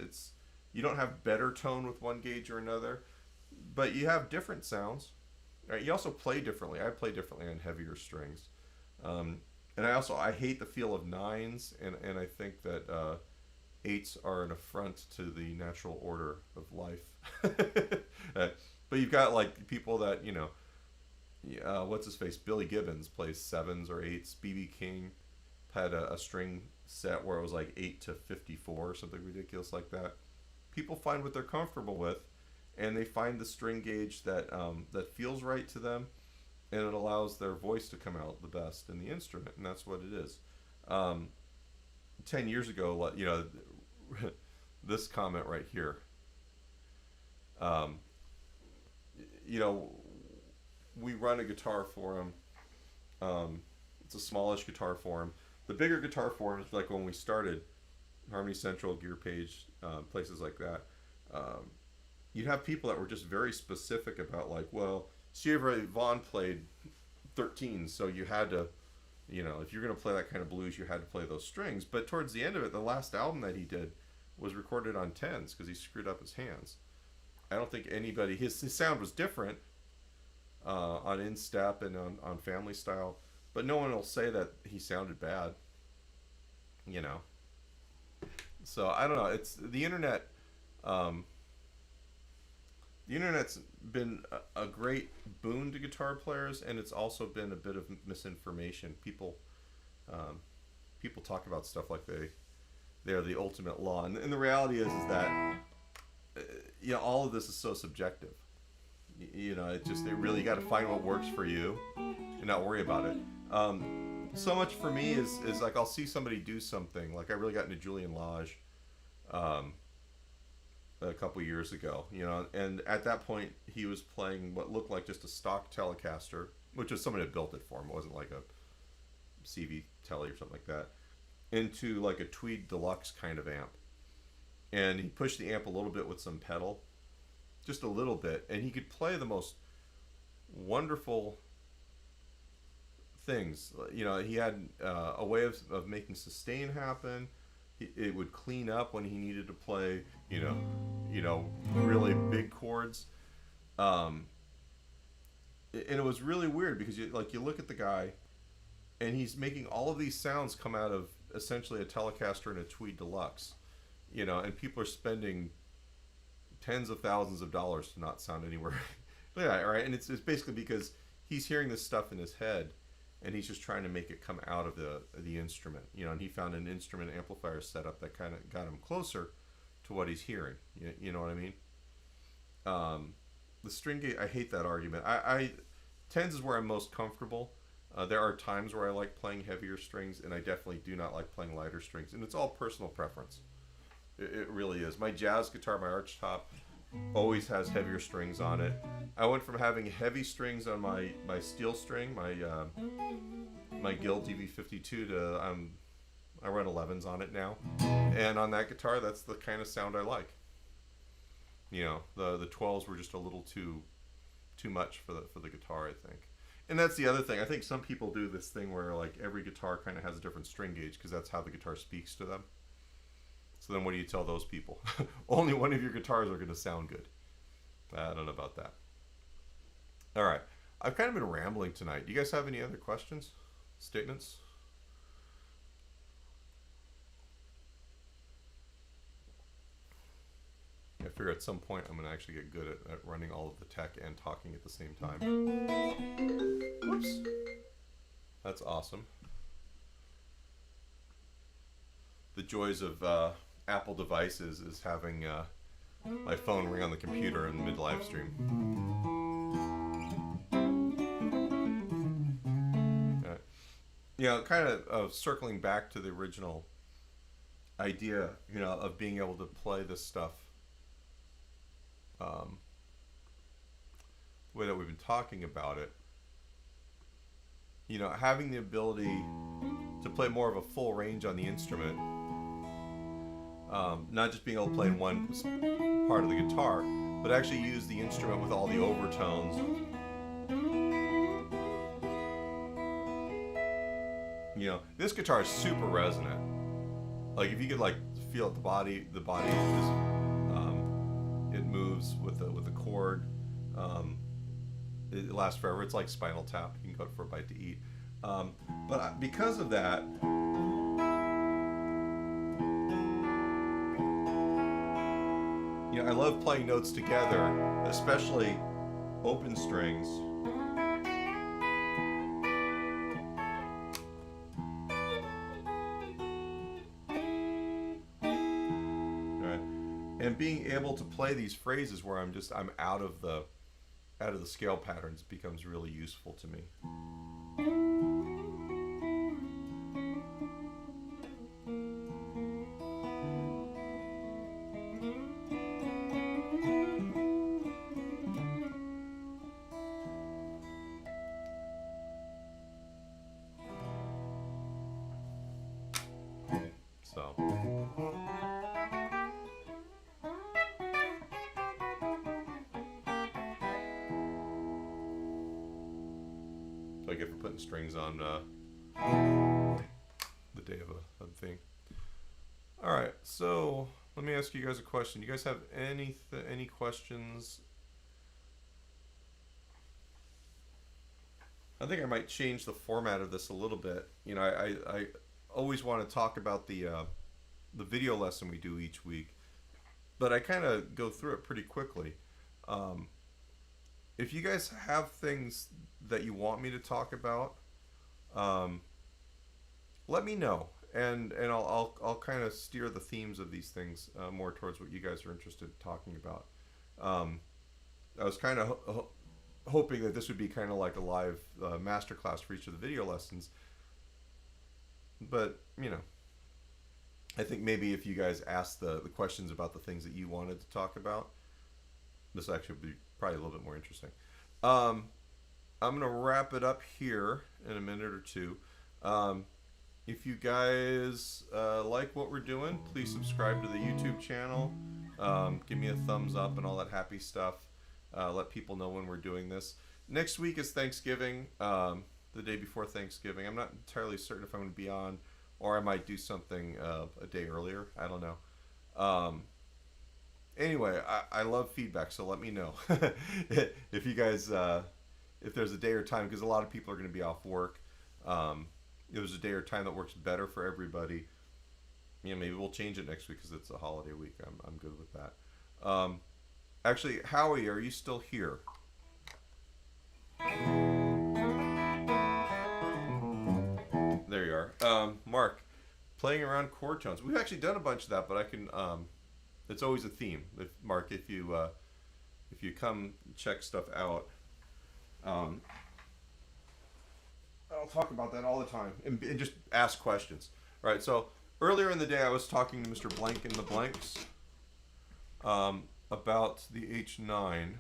You don't have better tone with one gauge or another, but you have different sounds. Right? You also play differently. I play differently on heavier strings, and I hate the feel of 9s, and I think that 8s are an affront to the natural order of life. But you've got like people that, you know, what's his face? Billy Gibbons plays 7s or 8s. B.B. King had a string set where it was like 8 to 54 or something ridiculous like that. People find what they're comfortable with, and they find the string gauge that feels right to them, and it allows their voice to come out the best in the instrument, and that's what it is. 10 years ago, you know, this comment right here, you know, we run a guitar forum. It's a smallish guitar forum. The bigger guitar forums, like when we started, Harmony Central, Gear Page, places like that, you'd have people that were just very specific about like, well, Stevie Vaughan played 13, so you had to, if you're going to play that kind of blues, you had to play those strings. But towards the end of it, the last album that he did was recorded on 10s because he screwed up his hands. I don't think anybody, his sound was different on In-Step and on Family Style, but no one will say that he sounded bad, So I don't know. It's the internet. The internet's been a great boon to guitar players, and it's also been a bit of misinformation. People talk about stuff like they're the ultimate law, and the reality is that all of this is so subjective. It really got to find what works for you, and not worry about it. So much for me is like I'll see somebody do something. Like I really got into Julian Lage a couple years ago, and at that point he was playing what looked like just a stock Telecaster, which was someone had built it for him. It wasn't like a CV Tele or something like that, into like a Tweed Deluxe kind of amp. And he pushed the amp a little bit with some pedal, just a little bit, and he could play the most wonderful things. He had a way of making sustain happen. It would clean up when he needed to play, really big chords. And it was really weird because you look at the guy, and he's making all of these sounds come out of essentially a Telecaster and a Tweed Deluxe, and people are spending tens of thousands of dollars to not sound anywhere. Yeah, right. And it's basically because he's hearing this stuff in his head, and he's just trying to make it come out of the instrument, and he found an instrument amplifier setup that kind of got him closer to what he's hearing. You know what I mean? The string gauge, I hate that argument. Tens is where I'm most comfortable. There are times where I like playing heavier strings, and I definitely do not like playing lighter strings, and it's all personal preference. It really is. My jazz guitar, my archtop, always has heavier strings on it. I went from having heavy strings on my steel string, my Guild DV52, to I run 11s on it now, and on that guitar, that's the kind of sound I like. The 12s were just a little too much for the guitar, I think. And that's the other thing. I think some people do this thing where like every guitar kind of has a different string gauge because that's how the guitar speaks to them. So then what do you tell those people? Only one of your guitars are going to sound good. I don't know about that. All right. I've kind of been rambling tonight. Do you guys have any other questions? Statements? I figure at some point I'm going to actually get good at running all of the tech and talking at the same time. Whoops. That's awesome. The joys of Apple devices is having my phone ring on the computer in the mid-live stream. Kind of circling back to the original idea, of being able to play this stuff the way that we've been talking about it. Having the ability to play more of a full range on the instrument. Not just being able to play in one part of the guitar, but actually use the instrument with all the overtones. This guitar is super resonant. Like if you could feel it, the body is it moves with the chord. It lasts forever. It's like Spinal Tap. You can go for a bite to eat. But because of that, I love playing notes together, especially open strings. Right. And being able to play these phrases where I'm out of the scale patterns becomes really useful to me. I get for putting strings on the day of a thing. All right, so let me ask you guys a question. You guys have any questions? I think I might change the format of this a little bit. You know, I always want to talk about the video lesson we do each week, but I kind of go through it pretty quickly. If you guys have things that you want me to talk about, let me know, and I'll kind of steer the themes of these things more towards what you guys are interested in talking about. I was kind of hoping that this would be kind of like a live masterclass for each of the video lessons, but you know, I think maybe if you guys asked the questions about the things that you wanted to talk about, this actually would be probably a little bit more interesting. I'm going to wrap it up here in a minute or two. If you guys like what we're doing, please subscribe to the YouTube channel. Give me a thumbs up and all that happy stuff. Let people know when we're doing this. Next week is Thanksgiving, the day before Thanksgiving. I'm not entirely certain if I'm going to be on, or I might do something a day earlier. I don't know. Anyway, I love feedback, so let me know if you guys, if there's a day or time, because a lot of people are going to be off work. If there's a day or time that works better for everybody, you know, maybe we'll change it next week because it's a holiday week. I'm good with that. Actually, Howie, are you still here? There you are. Mark, playing around chord tones. We've actually done a bunch of that, but I can. It's always a theme. Mark, if you come check stuff out, I'll talk about that all the time and just ask questions. All right. So earlier in the day, I was talking to Mr. Blank in the Blanks about the H9,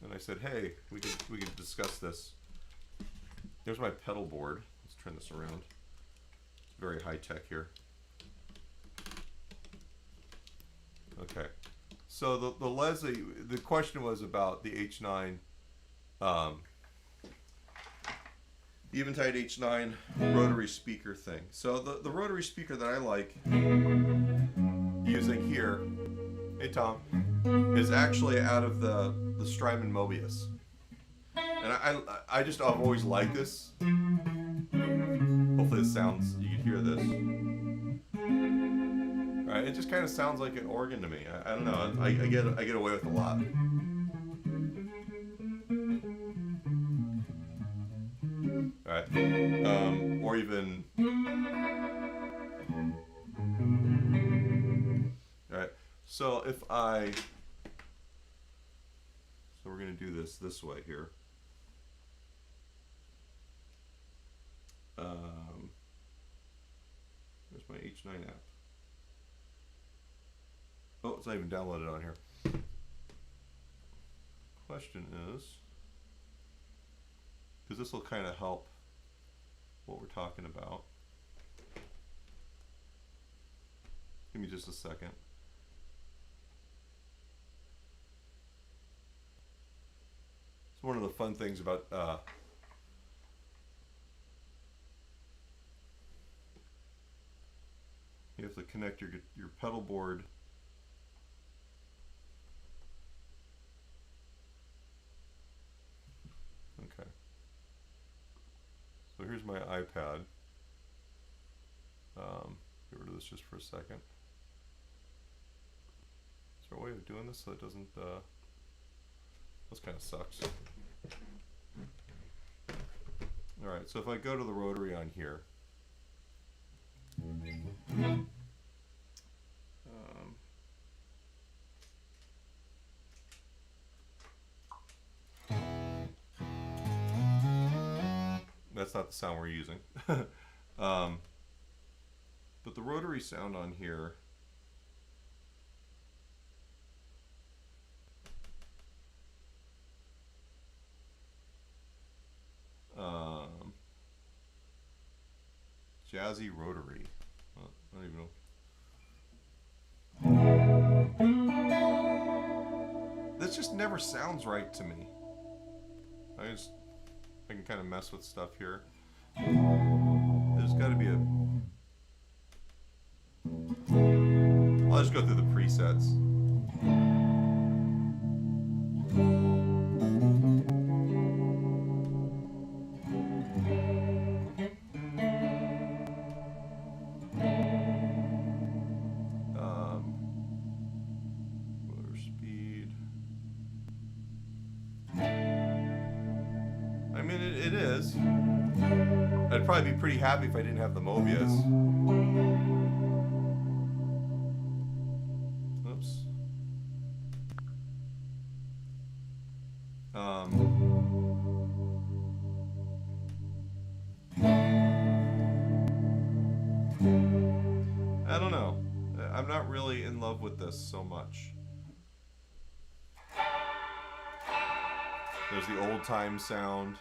and I said, "Hey, we could discuss this." There's my pedal board. Let's turn this around. It's very high tech here. Okay, so the Leslie, the question was about the H9, the Eventide H9 rotary speaker thing. So the rotary speaker that I like using here, hey Tom, is actually out of the Strymon Mobius, and I've always liked this. Hopefully it sounds, you can hear this. Right, it just kind of sounds like an organ to me. I don't know. I get away with a lot. All right, or even. All right. So if we're gonna do this way here. There's my H9 app. Oh, it's not even downloaded on here. Question is, because this will kind of help what we're talking about. Give me just a second. It's one of the fun things about you have to connect your pedal board . Okay. So here's my iPad. Get rid of this just for a second. Is there a way of doing this so it doesn't, this kind of sucks. Alright, so if I go to the rotary on here, that's not the sound we're using. But the rotary sound on here, jazzy rotary. I don't even know. This just never sounds right to me. I can kind of mess with stuff here. There's got to be a... I'll just go through the presets. Motor speed. I mean, it is. I'd probably be pretty happy if I didn't have the Mobius. Oops. I don't know. I'm not really in love with this so much. There's the old time sound.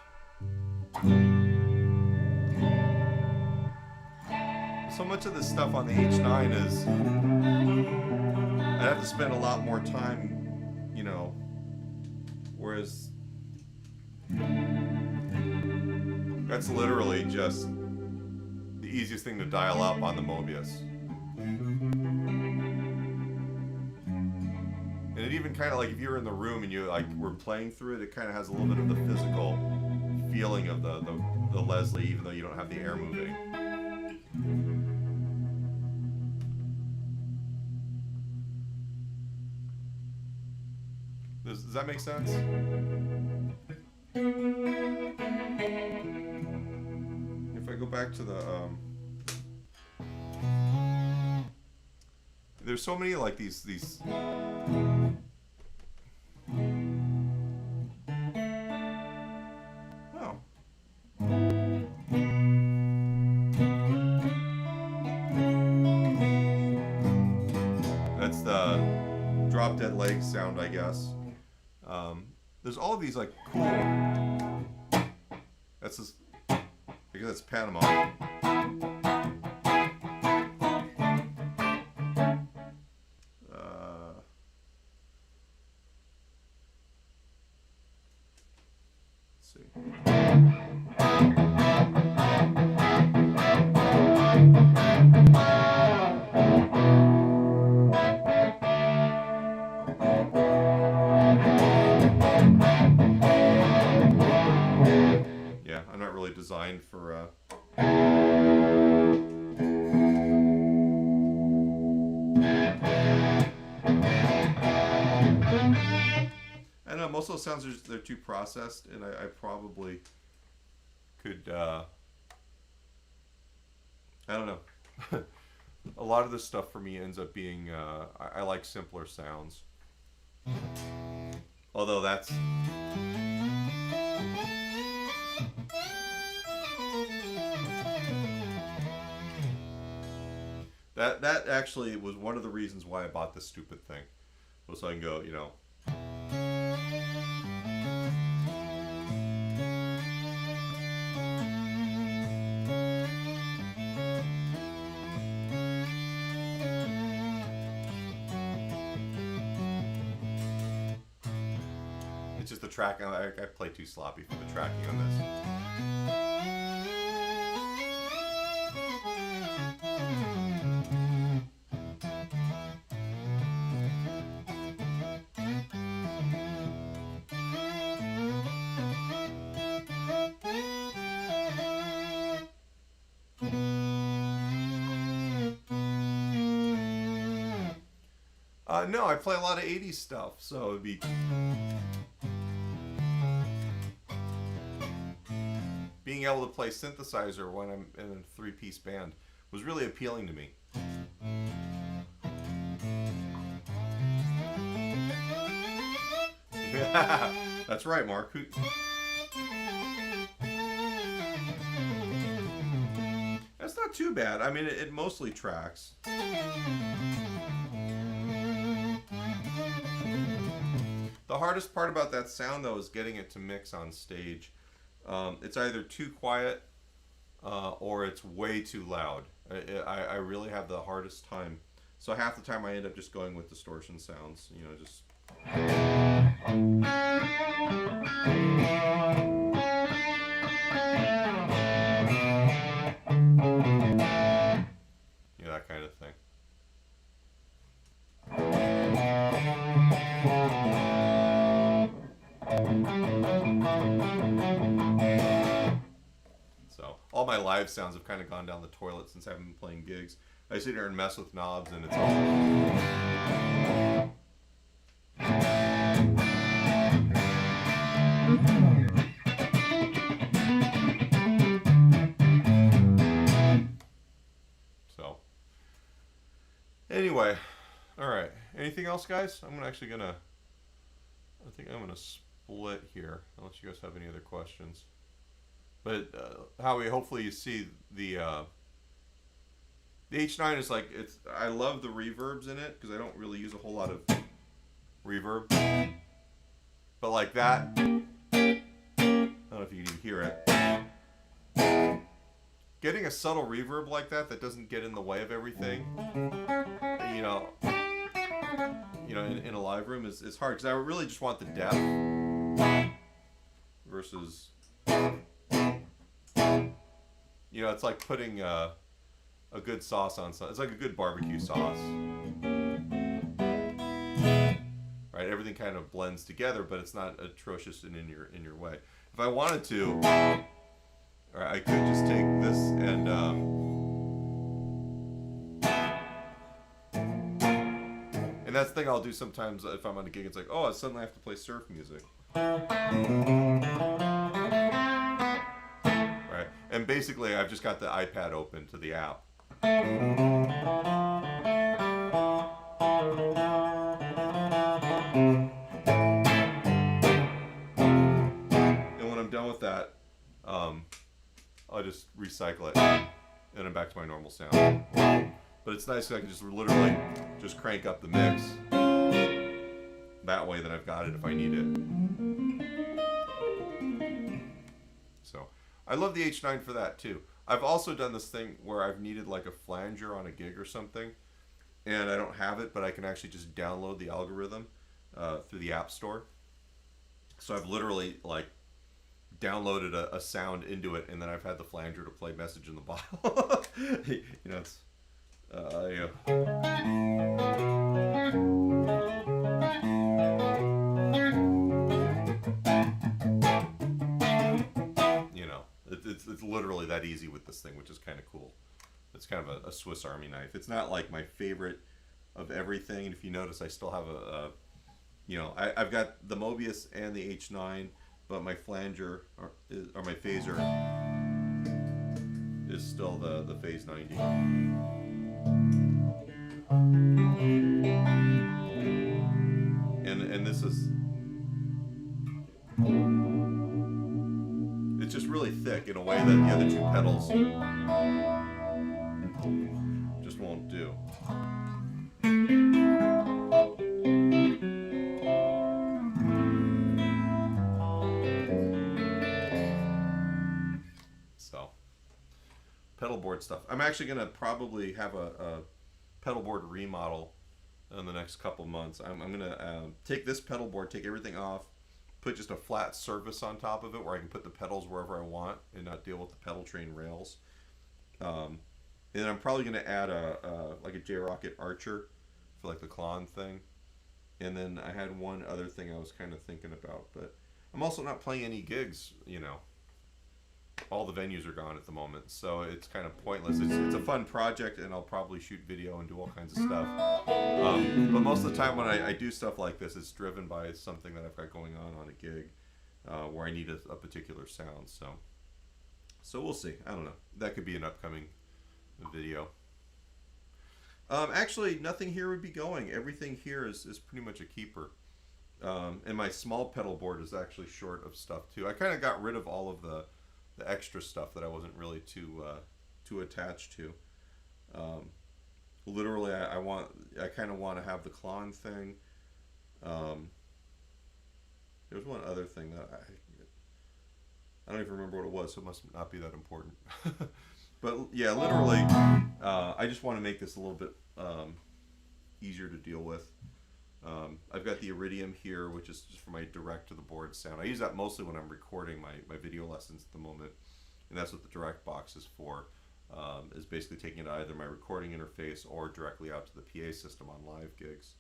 So much of this stuff on the H9 is, I'd have to spend a lot more time, you know, whereas that's literally just the easiest thing to dial up on the Mobius. And it even kind of like, if you were in the room and you like were playing through it, it kind of has a little bit of the physical feeling of the Leslie, even though you don't have the air moving. Does that make sense? If I go back to the there's so many like these oh. That's the drop dead leg sound, I guess. There's all of these like cool. That's just, I guess that's Panama. Let's see. Designed for I don't know, most of those sounds are they're too processed, and I probably could I don't know. A lot of this stuff for me ends up being I like simpler sounds, although that's That actually was one of the reasons why I bought this stupid thing. Was so I can go, you know. It's just the track. I play too sloppy for the tracking on this. No, I play a lot of 80s stuff, so it'd be... Being able to play synthesizer when I'm in a three-piece band was really appealing to me. That's right, Mark. That's not too bad. I mean, it mostly tracks. The hardest part about that sound, though, is getting it to mix on stage. It's either too quiet or it's way too loud. I really have the hardest time. So half the time I end up just going with distortion sounds, you know, just... live sounds have kind of gone down the toilet since I haven't been playing gigs. I sit here and mess with knobs, and it's all... So, anyway, all right. Anything else, guys? I think I'm gonna split here, unless you guys have any other questions. But Howie, hopefully you see the H9 is like, I love the reverbs in it because I don't really use a whole lot of reverb. But like that, I don't know if you can even hear it. Getting a subtle reverb like that doesn't get in the way of everything, you know, in a live room is hard, because I really just want the depth versus, you know, it's like putting a good sauce on something. It's like a good barbecue sauce, right? Everything kind of blends together, but it's not atrocious and in your way. If I wanted to, or I could just take this and that's the thing I'll do sometimes if I'm on a gig. It's like, oh, suddenly I have to play surf music. Right. And basically I've just got the iPad open to the app. And when I'm done with that, I'll just recycle it, and I'm back to my normal sound. But it's nice that I can just literally just crank up the mix. That way that I've got it if I need it. So I love the H9 for that too. I've also done this thing where I've needed like a flanger on a gig or something, and I don't have it, but I can actually just download the algorithm through the App Store. So I've literally like downloaded a sound into it, and then I've had the flanger to play Message in the Bottle. You know, it's yeah. You know, it's literally that easy with this thing, which is kind of cool. It's kind of a Swiss Army knife. It's not like my favorite of everything, and if you notice, I still have you know, I've got the Mobius and the H9, but my flanger or my phaser is still the Phase 90. And this is, it's just really thick in a way that the other two pedals just won't do. So, pedal board stuff. I'm actually going to probably have a pedal board remodel in the next couple months. I'm going to take this pedal board, take everything off, put just a flat surface on top of it where I can put the pedals wherever I want and not deal with the pedal train rails. And then I'm probably going to add like a J-Rocket Archer for like the Klon thing. And then I had one other thing I was kind of thinking about, but I'm also not playing any gigs, you know. All the venues are gone at the moment, so it's kind of pointless. It's a fun project, and I'll probably shoot video and do all kinds of stuff. But most of the time when I do stuff like this, it's driven by something that I've got going on a gig where I need a particular sound. So we'll see. I don't know. That could be an upcoming video. Actually, nothing here would be going. Everything here is pretty much a keeper. And my small pedal board is actually short of stuff too. I kind of got rid of all of the extra stuff that I wasn't really too attached to. Literally, I kind of want to have the Klon thing. There's one other thing that I don't even remember what it was, so it must not be that important. But yeah, literally, I just want to make this a little bit easier to deal with. I've got the Iridium here, which is just for my direct to the board sound. I use that mostly when I'm recording my video lessons at the moment, and that's what the direct box is for, is basically taking it to either my recording interface or directly out to the PA system on live gigs.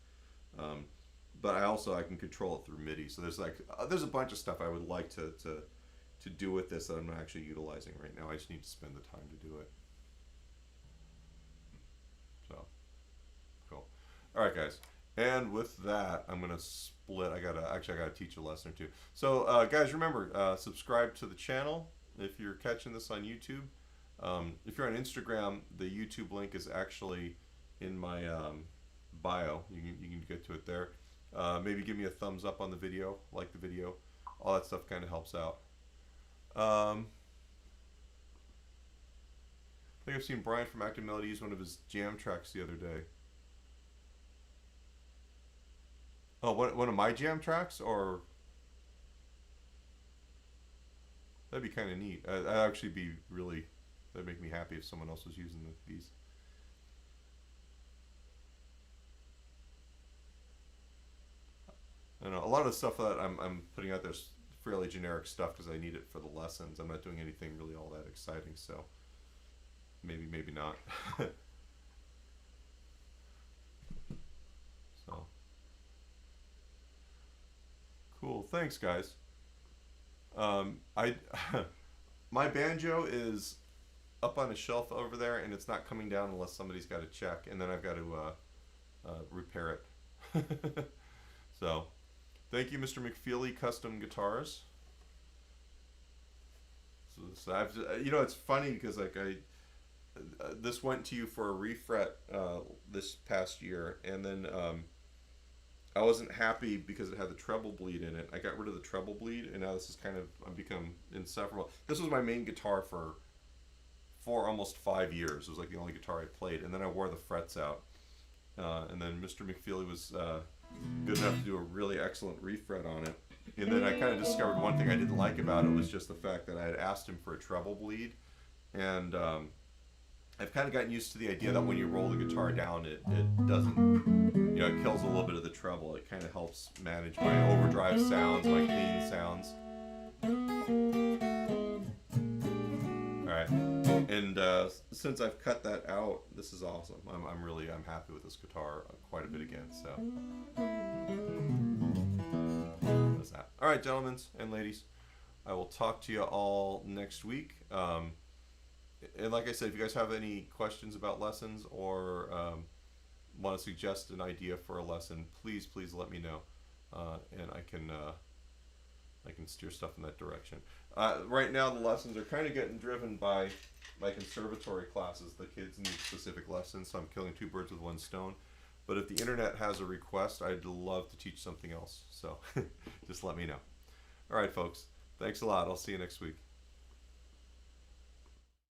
But I can control it through MIDI. So there's a bunch of stuff I would like to to do with this that I'm not actually utilizing right now. I just need to spend the time to do it. So, cool. All right, guys. And with that, I'm gonna split. I gotta teach a lesson or two. So, guys, remember, subscribe to the channel if you're catching this on YouTube. If you're on Instagram, the YouTube link is actually in my bio. You can get to it there. Maybe give me a thumbs up on the video, like the video. All that stuff kind of helps out. I think I've seen Brian from Active Melody use one of his jam tracks the other day. Oh, one of my jam tracks, or that'd be kind of neat. That'd actually be really, that'd make me happy if someone else was using these. I know a lot of the stuff that I'm putting out there is fairly generic stuff because I need it for the lessons. I'm not doing anything really all that exciting, so maybe not. So cool. Thanks, guys. I my banjo is up on a shelf over there, and it's not coming down unless somebody's got to check, and then I've got to repair it. So, thank you, Mr. McFeely Custom Guitars. So I've, it's funny because like this went to you for a refret this past year, and then I wasn't happy because it had the treble bleed in it. I got rid of the treble bleed, and now this is kind of I've become insufferable. This was my main guitar for almost 5 years. It was like the only guitar I played, and then I wore the frets out. And then Mr. McFeely was good enough to do a really excellent refret on it. And then I kind of discovered one thing I didn't like about it was just the fact that I had asked him for a treble bleed, and I've kind of gotten used to the idea that when you roll the guitar down, it doesn't, it kills a little bit of the treble. It kind of helps manage my overdrive sounds, my clean sounds. Alright, and since I've cut that out, this is awesome. I'm happy with this guitar quite a bit again, so. That's that. Alright, gentlemen and ladies, I will talk to you all next week. And like I said, if you guys have any questions about lessons or want to suggest an idea for a lesson, please let me know, and I can steer stuff in that direction. Right now, the lessons are kind of getting driven by my conservatory classes. The kids need specific lessons, so I'm killing two birds with one stone. But if the internet has a request, I'd love to teach something else. So just let me know. All right, folks. Thanks a lot. I'll see you next week.